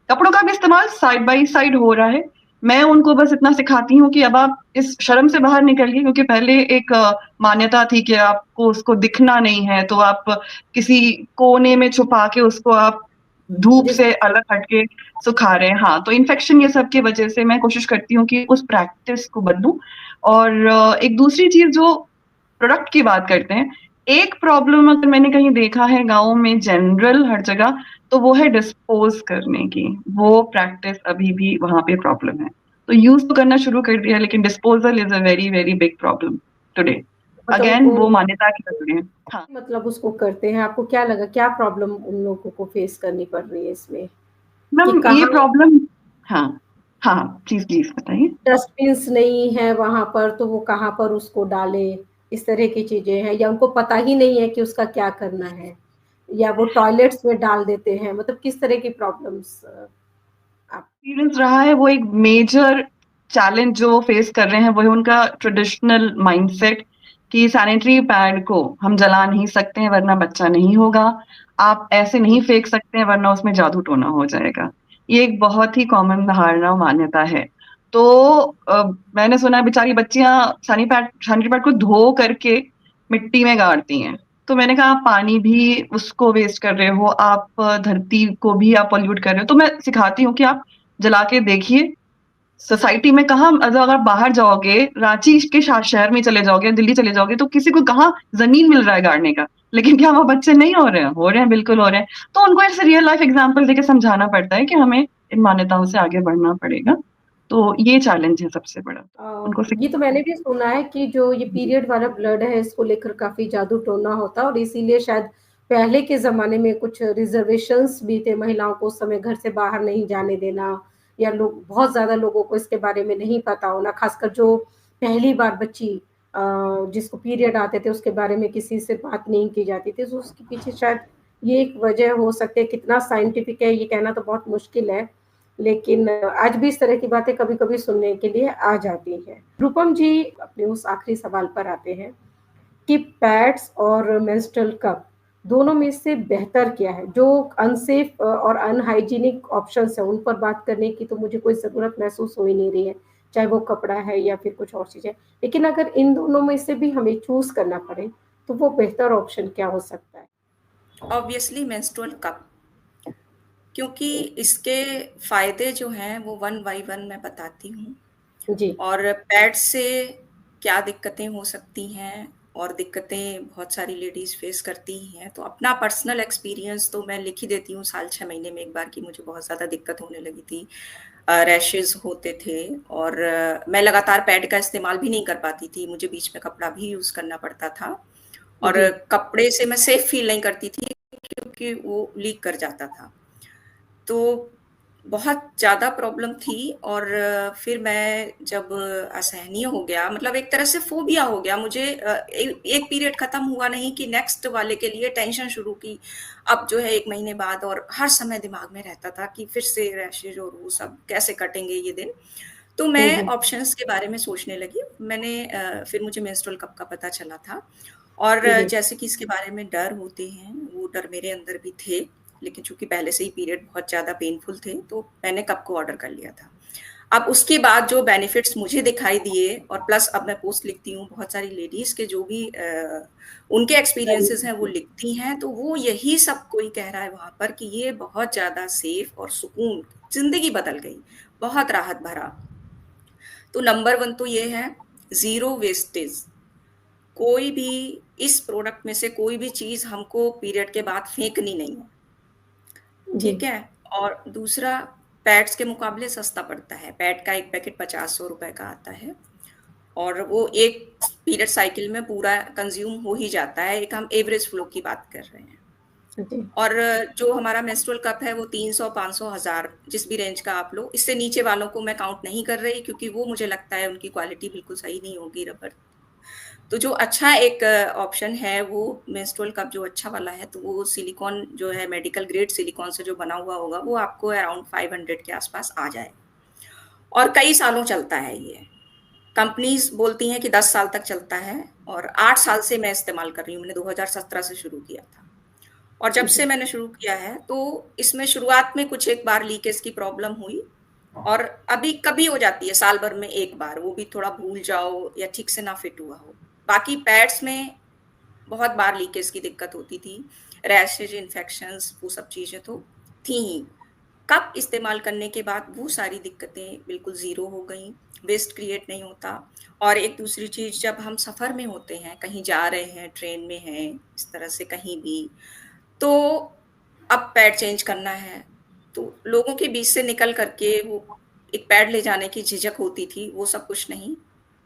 कपड़ों का भी इस्तेमाल साइड बाय साइड हो रहा है। मैं उनको बस इतना सिखाती हूँ कि अब आप इस शर्म से बाहर निकलिए, क्योंकि पहले एक मान्यता थी कि आपको उसको दिखना नहीं है, तो आप किसी कोने में छुपा के उसको आप धूप से अलग हटके सुखा रहे हैं। हाँ, तो इन्फेक्शन ये सब की वजह से मैं कोशिश करती हूँ कि उस प्रैक्टिस को बदलूं। और एक दूसरी चीज, जो प्रोडक्ट की बात करते हैं, एक प्रॉब्लम अगर मैंने कहीं देखा है गाँव में, जनरल हर जगह, तो वो है डिस्पोज करने की। वो प्रैक्टिस अभी भी वहां पे प्रॉब्लम है। तो यूज तो करना शुरू कर दिया, लेकिन disposal is a very very big problem today. Again वो मान्यता की वजह है। हाँ, मतलब उसको करते हैं, आपको क्या लगा, क्या प्रॉब्लम उन लोगों को फेस करनी पड़ रही है इसमें? कि मैम ये कहाँ प्रॉब्लम, हाँ हाँ, प्लीज प्लीज बताइए। डस्टबिन्स नहीं है वहाँ पर, तो वो कहाँ पर उसको डालें, इस तरह की चीज़ें हैं, या उनको पता ही नहीं है कि उसका क्या करना है, या वो टॉयलेट्स में डाल देते हैं, मतलब किस तरह की प्रॉब्लम्स आप एक्सपीरियंस रहा है। वो एक मेजर चैलेंज जो फेस कर रहे हैं वो है उनका ट्रेडिशनल माइंडसेट कि सैनिटरी पैड को हम जला नहीं सकते हैं वरना बच्चा नहीं होगा, आप ऐसे नहीं फेंक सकते हैं वरना उसमें जादू टोना हो जाएगा। ये एक बहुत ही कॉमन धारणा, मान्यता है। तो मैंने सुना है बेचारी बच्चियां सैनिटरी पैड को धो करके मिट्टी में गाड़ती हैं। तो मैंने कहा, आप पानी भी उसको वेस्ट कर रहे हो, आप धरती को भी आप पॉल्यूट कर रहे हो। तो मैं सिखाती हूँ कि आप जला के देखिए। सोसाइटी में कहाँ, अगर बाहर जाओगे, रांची के शहर में चले जाओगे, दिल्ली चले जाओगे, तो किसी को कहाँ जमीन मिल रहा है गाड़ने का, लेकिन क्या वो बच्चे नहीं हो रहे हैं? हो रहे हैं, बिल्कुल हो रहे हैं। तो उनको ऐसे रियल लाइफ एग्जाम्पल देके समझाना पड़ता है कि हमें इन मान्यताओं से आगे बढ़ना पड़ेगा। तो ये चैलेंज है सबसे बड़ा उनको ये तो मैंने भी सुना है कि जो ये पीरियड वाला ब्लड है इसको लेकर काफी जादू टोना होता है और इसीलिए शायद पहले के जमाने में कुछ रिजर्वेशंस भी थे, महिलाओं को उस समय घर से बाहर नहीं जाने देना, या लोग बहुत ज्यादा लोगों को इसके बारे में नहीं पता होना, खासकर जो पहली बार बच्ची जिसको पीरियड आते थे उसके बारे में किसी से बात नहीं की जाती थी, तो उसके पीछे शायद ये एक वजह हो सकती है। कितना साइंटिफिक है ये कहना तो बहुत मुश्किल है, लेकिन आज भी इस तरह की बातें कभी-कभी सुनने के लिए आ जाती हैं। रूपम जी अपने उस आखिरी सवाल पर आते हैं कि पैड्स और मेंस्ट्रुअल कप दोनों में से बेहतर क्या है? जो अनसेफ और अनहाइजीनिक ऑप्शंस हैं उन पर बात करने की तो मुझे कोई ज़रूरत महसूस हो ही नहीं रही है, चाहे वो कपड़ा है या फिर कुछ और चीज़ है। लेकिन अगर इन दोनों में से भी हमें चूज़ करना पड़े, तो वो बेहतर ऑप्शन क्या हो सकता है? ऑब्वियसली मेंस्ट्रुअल कप, क्योंकि इसके फायदे जो हैं वो वन बाय वन मैं बताती हूँ जी। और पैड से क्या दिक्कतें हो सकती हैं और दिक्कतें बहुत सारी लेडीज फेस करती ही हैं। तो अपना पर्सनल एक्सपीरियंस तो मैं लिख ही देती हूँ साल 6 महीने में एक बार की मुझे बहुत ज़्यादा दिक्कत होने लगी थी, रैशेज होते थे और मैं लगातार पैड का इस्तेमाल भी नहीं कर पाती थी, मुझे बीच में कपड़ा भी यूज़ करना पड़ता था और जी। कपड़े से मैं सेफ फील नहीं करती थी क्योंकि वो लीक कर जाता था। तो बहुत ज़्यादा प्रॉब्लम थी और फिर मैं जब असहनीय हो गया, मतलब एक तरह से फ़ोबिया हो गया मुझे, एक पीरियड ख़त्म हुआ नहीं कि नेक्स्ट वाले के लिए टेंशन शुरू की। अब जो है 1 महीने बाद और हर समय दिमाग में रहता था कि फिर से रैशेज़ और वो सब कैसे कटेंगे ये दिन। तो मैं जी। ऑप्शंस के बारे में सोचने लगी। मैंने फिर मुझे मेंस्ट्रुअल कप का पता चला था और जी। जैसे कि इसके बारे में डर होते हैं, वो डर मेरे अंदर भी थे, लेकिन चूँकि पहले से ही पीरियड बहुत ज़्यादा पेनफुल थे, तो मैंने कप को ऑर्डर कर लिया था। अब उसके बाद जो बेनिफिट्स मुझे दिखाई दिए और प्लस अब मैं पोस्ट लिखती हूँ, बहुत सारी लेडीज़ के जो भी उनके एक्सपीरियंसेस हैं वो लिखती हैं, तो वो यही सब कोई कह रहा है वहाँ पर कि ये बहुत ज़्यादा सेफ और सुकून, ज़िंदगी बदल गई, बहुत राहत भरा। तो नंबर 1 तो ये है, ज़ीरो वेस्टेज। कोई भी इस प्रोडक्ट में से कोई भी चीज़ हमको पीरियड के बाद फेंकनी नहीं है, जी। ठीक है? और दूसरा, पैड्स के मुकाबले सस्ता पड़ता है। पैड का एक पैकेट 50-100 रुपए का आता है और वो एक पीरियड साइकिल में पूरा कंज़्यूम हो ही जाता है। एक हम एवरेज फ्लो की बात कर रहे हैं। जी। और जो हमारा मेंस्ट्रुअल कप है वो 300, 500, 1000 जिस भी रेंज का आप लो, इससे नीचे वालों को मैं काउंट नहीं कर रही क्योंकि वो मुझे लगता है उनकी क्वालिटी बिल्कुल सही नहीं होगी, रबर। तो जो अच्छा एक ऑप्शन है वो मेंस्ट्रुअल कप जो अच्छा वाला है, तो वो सिलिकॉन जो है, मेडिकल ग्रेड सिलिकॉन से जो बना हुआ होगा, वो आपको अराउंड 500 के आसपास आ जाए और कई सालों चलता है ये। कंपनीज बोलती हैं कि 10 साल तक चलता है और 8 साल से मैं इस्तेमाल कर रही हूँ। मैंने 2017 से शुरू किया था और जब से मैंने शुरू किया है तो इसमें शुरुआत में कुछ एक बार लीकेज की प्रॉब्लम हुई और अभी कभी हो जाती है साल भर में एक बार, वो भी थोड़ा भूल जाओ या ठीक से ना फिट हुआ हो। बाकी पैड्स में बहुत बार लीकेज की दिक्कत होती थी, रैशेज, इन्फेक्शंस, वो सब चीज़ें तो थी ही। कप इस्तेमाल करने के बाद वो सारी दिक्कतें बिल्कुल ज़ीरो हो गई, वेस्ट क्रिएट नहीं होता। और एक दूसरी चीज़, जब हम सफ़र में होते हैं, कहीं जा रहे हैं, ट्रेन में हैं, इस तरह से कहीं भी, तो अब पैड चेंज करना है, तो लोगों के बीच से निकल करके वो एक पैड ले जाने की झिझक होती थी, वो सब कुछ नहीं।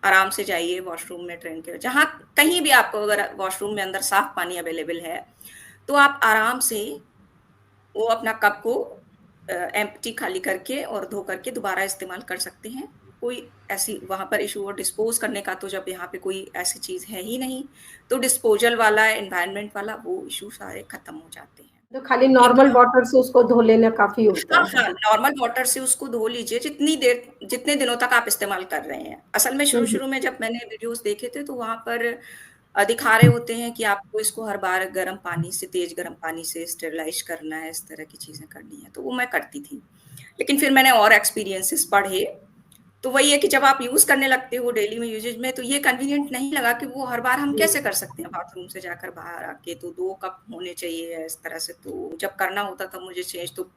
आराम से जाइए वॉशरूम में, ट्रेन के जहाँ कहीं भी आपको अगर वॉशरूम में अंदर साफ पानी अवेलेबल है, तो आप आराम से वो अपना कप को एम्प्टी खाली करके और धो करके दोबारा इस्तेमाल कर सकते हैं। कोई ऐसी वहाँ पर इश्यू और डिस्पोज़ करने का तो जब यहाँ पे कोई ऐसी चीज़ है ही नहीं, तो डिस्पोज़ल वाला, एनवायरनमेंट वाला वो इश्यू सारे खत्म हो जाते हैं। तो खाली ये तो नॉर्मल वाटर से उसको धो लेना काफ़ी होता हाँ, है। हाँ, नॉर्मल वाटर से उसको धो लीजिए जितने दिनों तक आप इस्तेमाल कर रहे हैं। असल में हुँ। शुरू-शुरू में जब मैंने वीडियोज़ देखे थे तो वहाँ पर दिखा रहे होते हैं कि आपको इसको हर बार गर्म पानी से, तेज़ गर्म पानी से स्टेरिलाइज़ करना है, इस तरह की चीज़ें करनी है, तो वो मैं करती थी। लेकिन फिर मैंने और एक्सपीरियंसेस पढ़े, तो वही है कि जब आप यूज़ करने लगते हो डेली में यूजेज में, तो ये कन्वीनिएंट नहीं लगा कि वो हर बार हम जी। कैसे कर सकते हैं बाथरूम से जाकर बाहर आके, तो 2 कप होने चाहिए इस तरह से, तो जब करना होता था मुझे चेंज, तो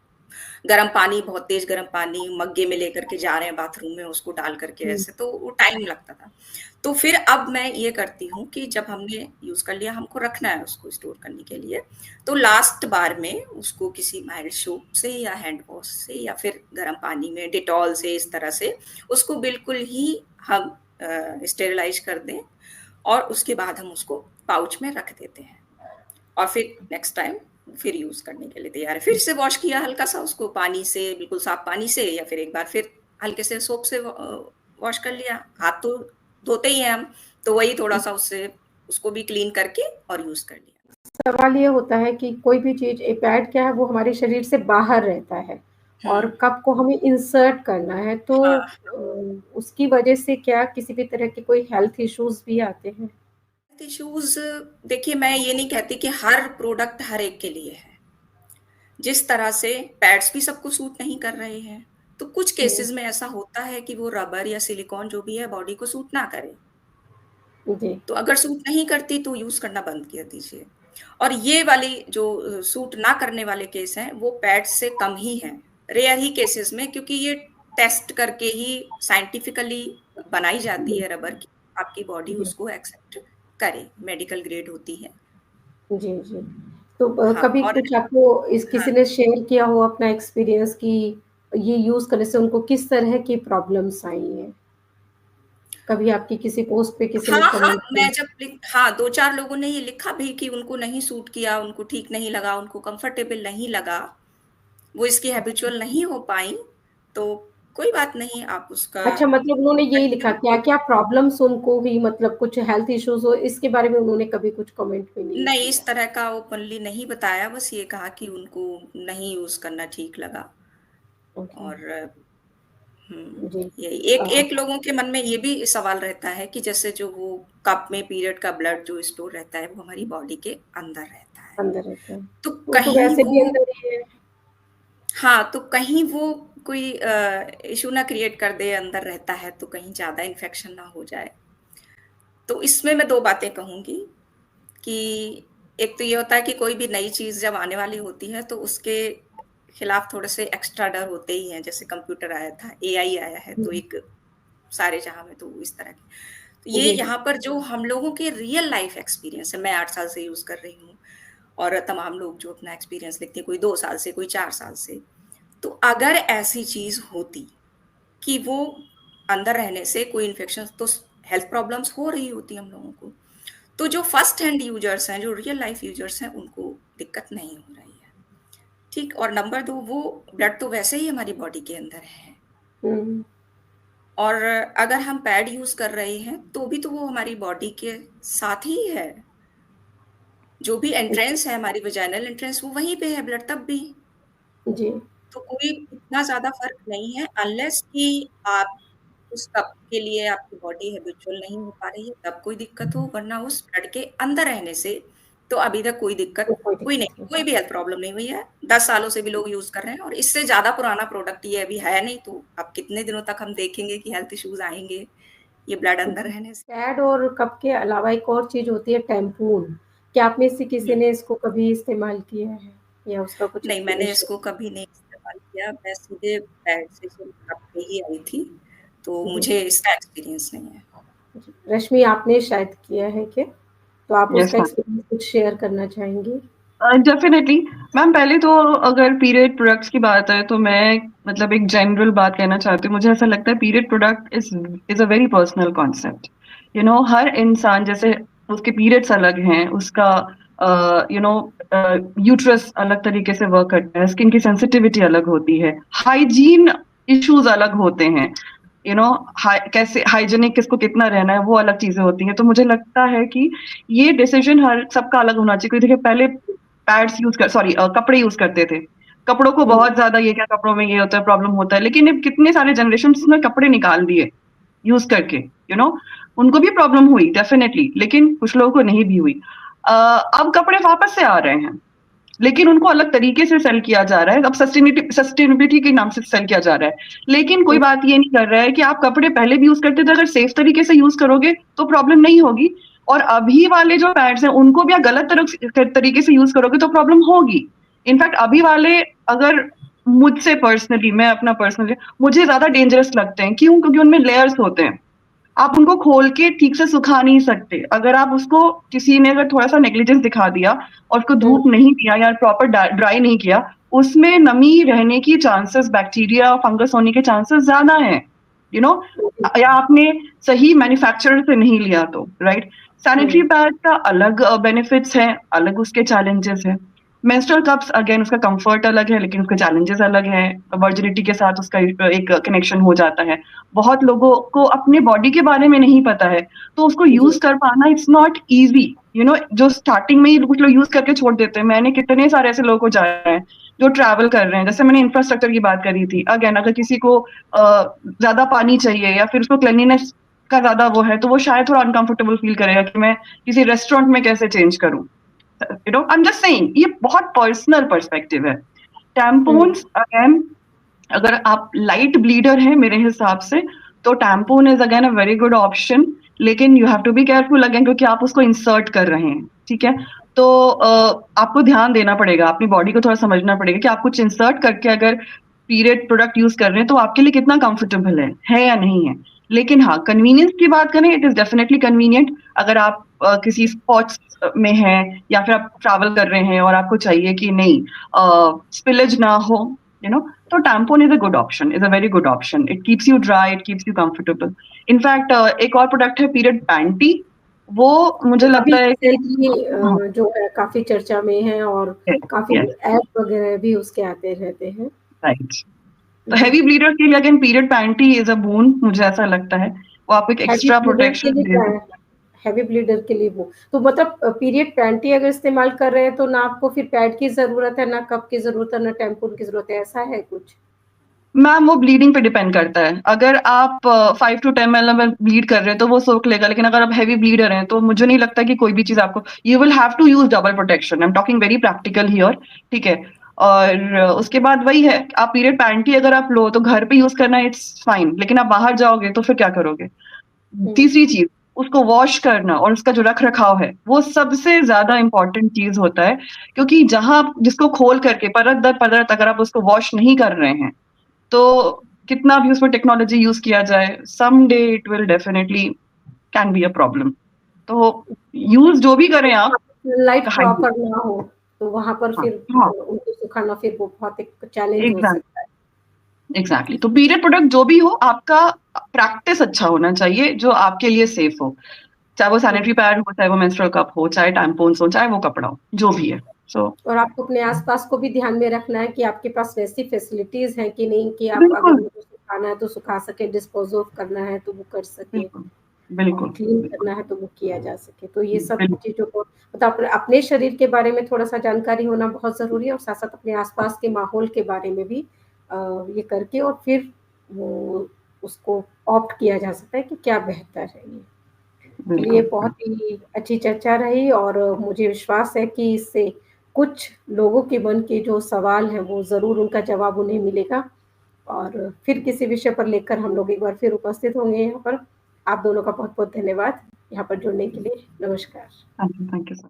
गर्म पानी, बहुत तेज गर्म पानी मग्गे में लेकर के जा रहे हैं बाथरूम में, उसको डाल करके ऐसे, तो वो टाइम लगता था। तो फिर अब मैं ये करती हूँ कि जब हमने यूज कर लिया, हमको रखना है उसको स्टोर करने के लिए, तो लास्ट बार में उसको किसी माइल्ड सोप से या हैंड वॉश से या फिर गर्म पानी में डिटॉल से, इस तरह से उसको बिल्कुल ही हम स्टेरिलाइज कर दें, और उसके बाद हम उसको पाउच में रख देते हैं, और फिर नेक्स्ट टाइम फिर यूज करने के लिए तैयार है। फिर से वॉश किया हल्का सा उसको पानी से, बिल्कुल साफ पानी से, या फिर एक बार फिर हल्के से सोप से वॉश कर लिया। हाथ तो धोते ही हैं हम, तो वही थोड़ा सा उससे उसको भी क्लीन करके और यूज कर लिया। सवाल ये होता है कि कोई भी चीज, ए पैड क्या है, वो हमारे शरीर से बाहर रहता है और कप को हमें इंसर्ट करना है, तो उसकी वजह से क्या किसी भी तरह के कोई हेल्थ इश्यूज भी आते हैं? हेल्थ इश्यूज, देखिए मैं ये नहीं कहती कि हर प्रोडक्ट हर एक के लिए है। जिस तरह से पैड्स भी सबको सूट नहीं कर रहे हैं, तो कुछ केसेस में ऐसा होता है कि वो रबर या सिलिकॉन जो भी है बॉडी को सूट ना करे। जी। तो अगर सूट नहीं करती तो यूज करना बंद कर दीजिए। और ये वाली जो सूट ना करने वाले केस हैं, वो पैड्स से कम ही हैं, रेयर ही केसेस में, क्योंकि ये टेस्ट करके ही साइंटिफिकली बनाई जाती है रबर की, आपकी बॉडी उसको एक्सेप्ट करे, मेडिकल ग्रेड होती है। जी, जी। तो हाँ, कभी और कुछ आपको किसी हाँ, ने शेयर किया हो अपना एक्सपीरियंस कि ये यूज करने से उनको किस तरह की प्रॉब्लम्स आई हैं? कभी आपकी किसी पोस्ट पे किसी ने हाँ, हाँ, कमेंट मैं किया? जब हाँ, 2-4 लोगों ने ये लिखा भी कि उनको नहीं सूट किया, उनको ठीक नहीं लगा, उनको कंफर्टेबल नहीं लगा, वो इसकी हैबिचुअल नहीं हो पाई, तो कोई बात नहीं, आप उसका अच्छा, मतलब उन्होंने यही लिखा, कंटिन्यू। क्या-क्या प्रॉब्लम्स उनको हुई, मतलब कुछ हेल्थ इश्यूज हो, इसके बारे में उन्होंने कभी कुछ कमेंट भी नहीं नहीं, किया? इस तरह का ओपनली नहीं बताया, बस ये कहा कि उनको नहीं यूज करना ठीक लगा। ओके। और जी। यही अ, एक एक लोगों के मन में ये भी सवाल रहता है कि जैसे जो वो कप में पीरियड का ब्लड जो स्टोर रहता है, वो हमारी बॉडी के अंदर रहता है, अंदर रहता है। तो वो तो कहीं वैसे भी वो अंदर ही है। हाँ, तो कहीं वो कोई इश्यू ना क्रिएट कर दे, अंदर रहता है तो कहीं ज़्यादा इन्फेक्शन ना हो जाए। तो इसमें मैं 2 बातें कहूँगी कि एक तो ये होता है कि कोई भी नई चीज़ जब आने वाली होती है, तो उसके खिलाफ थोड़े से एक्स्ट्रा डर होते ही हैं। जैसे कंप्यूटर आया था, एआई आया है, तो हुँ। एक सारे जहाँ में तो इस तरह की। तो ये जी, जी। यहाँ पर जो हम लोगों के रियल लाइफ एक्सपीरियंस है, मैं 8 साल से यूज़ कर रही हूँ, और तमाम लोग जो अपना एक्सपीरियंस लिखते हैं, कोई 2 साल से, कोई 4 साल से। तो अगर ऐसी चीज़ होती कि वो अंदर रहने से कोई इन्फेक्शन, तो हेल्थ प्रॉब्लम्स हो रही होती हम लोगों को। तो जो फर्स्ट हैंड यूजर्स हैं, जो रियल लाइफ यूजर्स हैं, उनको दिक्कत नहीं हो रही है। ठीक, और नंबर 2, वो ब्लड तो वैसे ही हमारी बॉडी के अंदर है, हुँ। और अगर हम पैड यूज कर रहे हैं तो भी तो वो हमारी बॉडी के साथ ही है। जो भी एंट्रेंस है, हमारी वजाइनल एंट्रेंस, वो वहीं पे है ब्लड तब भी। जी। तो कोई इतना ज़्यादा फ़र्क नहीं है, अनलेस कि आप उस कप के लिए आपकी बॉडी हैबिचुअल नहीं हो पा रही है, तब कोई दिक्कत हो, वरना उस ब्लड के अंदर रहने से तो अभी तक कोई तो दिक्कत कोई हुई नहीं, दिक्कत नहीं। कोई भी हेल्थ प्रॉब्लम नहीं हुई है। 10 सालों से भी लोग यूज़ कर रहे हैं, और इससे ज़्यादा पुराना प्रोडक्ट ये अभी है नहीं, तो अब कितने दिनों तक हम देखेंगे कि हेल्थ इश्यूज़ आएँगे, ये ब्लड अंदर जी। रहने से। पैड और कप के अलावा एक और चीज़ होती है टैम्पून। क्या आप में से किसी हुँ। ने इसको कभी इस्तेमाल किया है या उसका कुछ नहीं, मैंने एक्सपीरियंस शेयर? इसको कभी नहीं इस्तेमाल किया, मैं सीधे पैड से सिर्फ़ कप पे ही आई थी, तो जी, मुझे इसका एक्सपीरियंस नहीं है। जी। रश्मि, आपने शायद किया है क्या? तो आप यस उसका मैम। एक्सपीरियंस कुछ शेयर करना चाहेंगी? Definitely ma'am. पहले तो अगर पीरियड प्रोडक्ट्स की बात है तो मैं मतलब एक जनरल बात कहना चाहती हूँ। मुझे ऐसा लगता है period product is a very personal concept. हर इंसान, जैसे उसके पीरियड्स अलग हैं, उसका यू नो यूट्रस अलग तरीके से वर्क करता है, स्किन की सेंसिटिविटी अलग होती है, हाइजीन इश्यूज अलग होते हैं, कैसे हाइजीनिक किसको कितना रहना है, वो अलग चीजें होती हैं। तो मुझे लगता है कि ये डिसीजन हर सबका अलग होना चाहिए। क्योंकि देखिए, पहले पैड्स कपड़े यूज करते थे। कपड़ों को हुँ। बहुत ज्यादा ये क्या कपड़ों में ये होता है, प्रॉब्लम होता है, लेकिन अब कितने सारे जनरेशन में कपड़े निकाल दिए यूज करके। उनको भी प्रॉब्लम हुई डेफिनेटली, लेकिन कुछ लोगों को नहीं भी हुई। अब कपड़े वापस से आ रहे हैं, लेकिन उनको अलग तरीके से सेल किया जा रहा है। अब सस्टेनेबिलिटी के नाम से सेल किया जा रहा है। लेकिन कोई हुँ। बात ये नहीं कर रहा है कि आप कपड़े पहले भी यूज करते थे, अगर सेफ तरीके से यूज करोगे तो प्रॉब्लम नहीं होगी। और अभी वाले जो पैड्स हैं उनको भी आप गलत तरीके से यूज करोगे तो प्रॉब्लम होगी। इनफैक्ट अभी वाले, अगर मुझसे पर्सनली, मैं अपना पर्सनली, मुझे ज्यादा डेंजरस लगते हैं। क्यों? क्योंकि उनमें लेयर्स होते हैं, आप उनको खोल के ठीक से सुखा नहीं सकते। अगर आप उसको, किसी ने अगर थोड़ा सा नेग्लिजेंस दिखा दिया और उसको धूप नहीं दिया या प्रॉपर ड्राई नहीं किया, उसमें नमी रहने की चांसेस, बैक्टीरिया फंगस होने के चांसेस ज्यादा हैं, यू नो, या आपने सही मैन्युफैक्चरर से नहीं लिया तो, राइट। सैनिटरी पैड का अलग बेनिफिट्स हैं, अलग उसके चैलेंजेस हैं। मेंस्ट्रुअल कप्स अगेन, उसका कंफर्ट अलग है लेकिन उसके चैलेंजेस अलग हैं। वर्जिनिटी के साथ उसका एक कनेक्शन हो जाता है। बहुत लोगों को अपने बॉडी के बारे में नहीं पता है, तो उसको यूज कर पाना it's not easy, you know. जो स्टार्टिंग में ही कुछ लोग यूज करके छोड़ देते हैं। मैंने कितने सारे ऐसे लोगों को जाना है जो ट्रैवल कर रहे हैं। जैसे मैंने इंफ्रास्ट्रक्चर की बात करी थी, अगेन अगर किसी को ज्यादा पानी चाहिए या फिर उसको क्लीनलीनेस का ज्यादा वो है, तो वो शायद थोड़ा अनकंफर्टेबल फील करेगा कि मैं किसी रेस्टोरेंट में कैसे चेंज करूं, you know. I am just saying, ये बहुत पर्सनल पर्सपेक्टिव है। टैम्पून्स अगेन, अगर आप लाइट ब्लीडर हैं मेरे हिसाब से, तो tampon is again a very good option. लेकिन you have to be careful again, क्योंकि आप उसको इंसर्ट कर रहे हैं, ठीक है। तो आपको ध्यान देना पड़ेगा, अपनी बॉडी को थोड़ा समझना पड़ेगा कि आप कुछ इंसर्ट करके अगर पीरियड प्रोडक्ट यूज कर रहे हैं तो आपके लिए कितना कंफर्टेबल है या नहीं है। लेकिन हाँ, कन्वीनियंस की बात करें, इट इज डेफिनेटली कन्वीनियंट। अगर आप किसी स्पॉट्स में हैं या फिर आप ट्रैवल कर रहे हैं और आपको चाहिए कि नहीं स्पिलेज ना हो, यू नो, तो tampon is a good option, is a very good option. It keeps you dry, it keeps you comfortable. In fact, एक और प्रोडक्ट है पीरियड पैंटी, वो मुझे लगता है कि जो है काफी चर्चा में है और काफी ऐड वगैरह भी उसके आते रहते हैं, राइट। तो हैवी ब्लीडर के लिए again period panty is a boon, मुझे ऐसा लगता है। वो आपको एक एक्स्ट्रा प्रोटेक्शन दे देता है। हैवी ब्लीडर के लिए वो तो मतलब पीरियड पैंटी अगर इस्तेमाल कर रहे हैं तो ना आपको फिर पैड की जरूरत है, ना कप की जरूरत है, ना टैम्पून की जरूरत है, ऐसा है कुछ? मैम वो ब्लीडिंग पे डिपेंड करता है। अगर आप 5 to 10 ml में ब्लीड कर रहे हैं तो वो सोख लेगा, लेकिन अगर आप हैवी ब्लीडर हैं तो मुझे नहीं लगता कि कोई भी चीज आपको, you will have to use double protection. I am talking very practical here, ठीक है। और उसके बाद वही है, आप पीरियड पैंटी अगर आप लो तो घर पे यूज करना इट्स फाइन, लेकिन आप बाहर जाओगे तो फिर क्या करोगे? तीसरी चीज, उसको वॉश करना और उसका जो रख रखाव है वो सबसे ज्यादा इंपॉर्टेंट चीज होता है। क्योंकि जहां आप जिसको खोल करके परत दर परत अगर आप उसको वॉश नहीं कर रहे हैं, तो कितना भी उसमें टेक्नोलॉजी यूज किया जाए, some day it will definitely can be a problem. तो यूज जो भी करें आप, लाइट प्रॉपर ना हो तो वहां पर फिर उनको सुखाना फिर वो बहुत एक चैलेंज हो सकता है। एग्जैक्टली। तो पीरियड प्रोडक्ट जो भी हो, आपका प्रैक्टिस अच्छा होना चाहिए जो आपके लिए सेफ हो, चाहे वो सैनिटरी पैड हो, चाहे वो मेंस्ट्रुअल कप हो, चाहे टैम्पून्स हो, चाहे वो कपड़ा हो, जो भी है। और आपको अपने आसपास को भी ध्यान में रखना है कि आपके पास वैसी फैसिलिटीज हैं कि नहीं कि आप अगर उनको सुखाना है तो सुखा सके, डिस्पोज ऑफ करना है तो वो कर सके, बिल्कुल क्लीन करना है तो वो किया जा सके। तो ये सब चीजों को मतलब अपने शरीर के बारे में थोड़ा सा जानकारी होना बहुत जरूरी है और साथ साथ अपने आसपास के माहौल के बारे में भी ये करके और फिर वो उसको ऑप्ट किया जा सकता है कि क्या बेहतर है। ये बहुत ही अच्छी चर्चा रही और मुझे विश्वास है कि इससे कुछ लोगों के मन के जो सवाल हैं वो ज़रूर उनका जवाब उन्हें मिलेगा और फिर किसी विषय पर लेकर हम लोग एक बार फिर उपस्थित होंगे यहाँ पर। आप दोनों का बहुत-बहुत धन्यवाद यहाँ पर जुड़ने के लिए। नमस्कार। Thank you sir.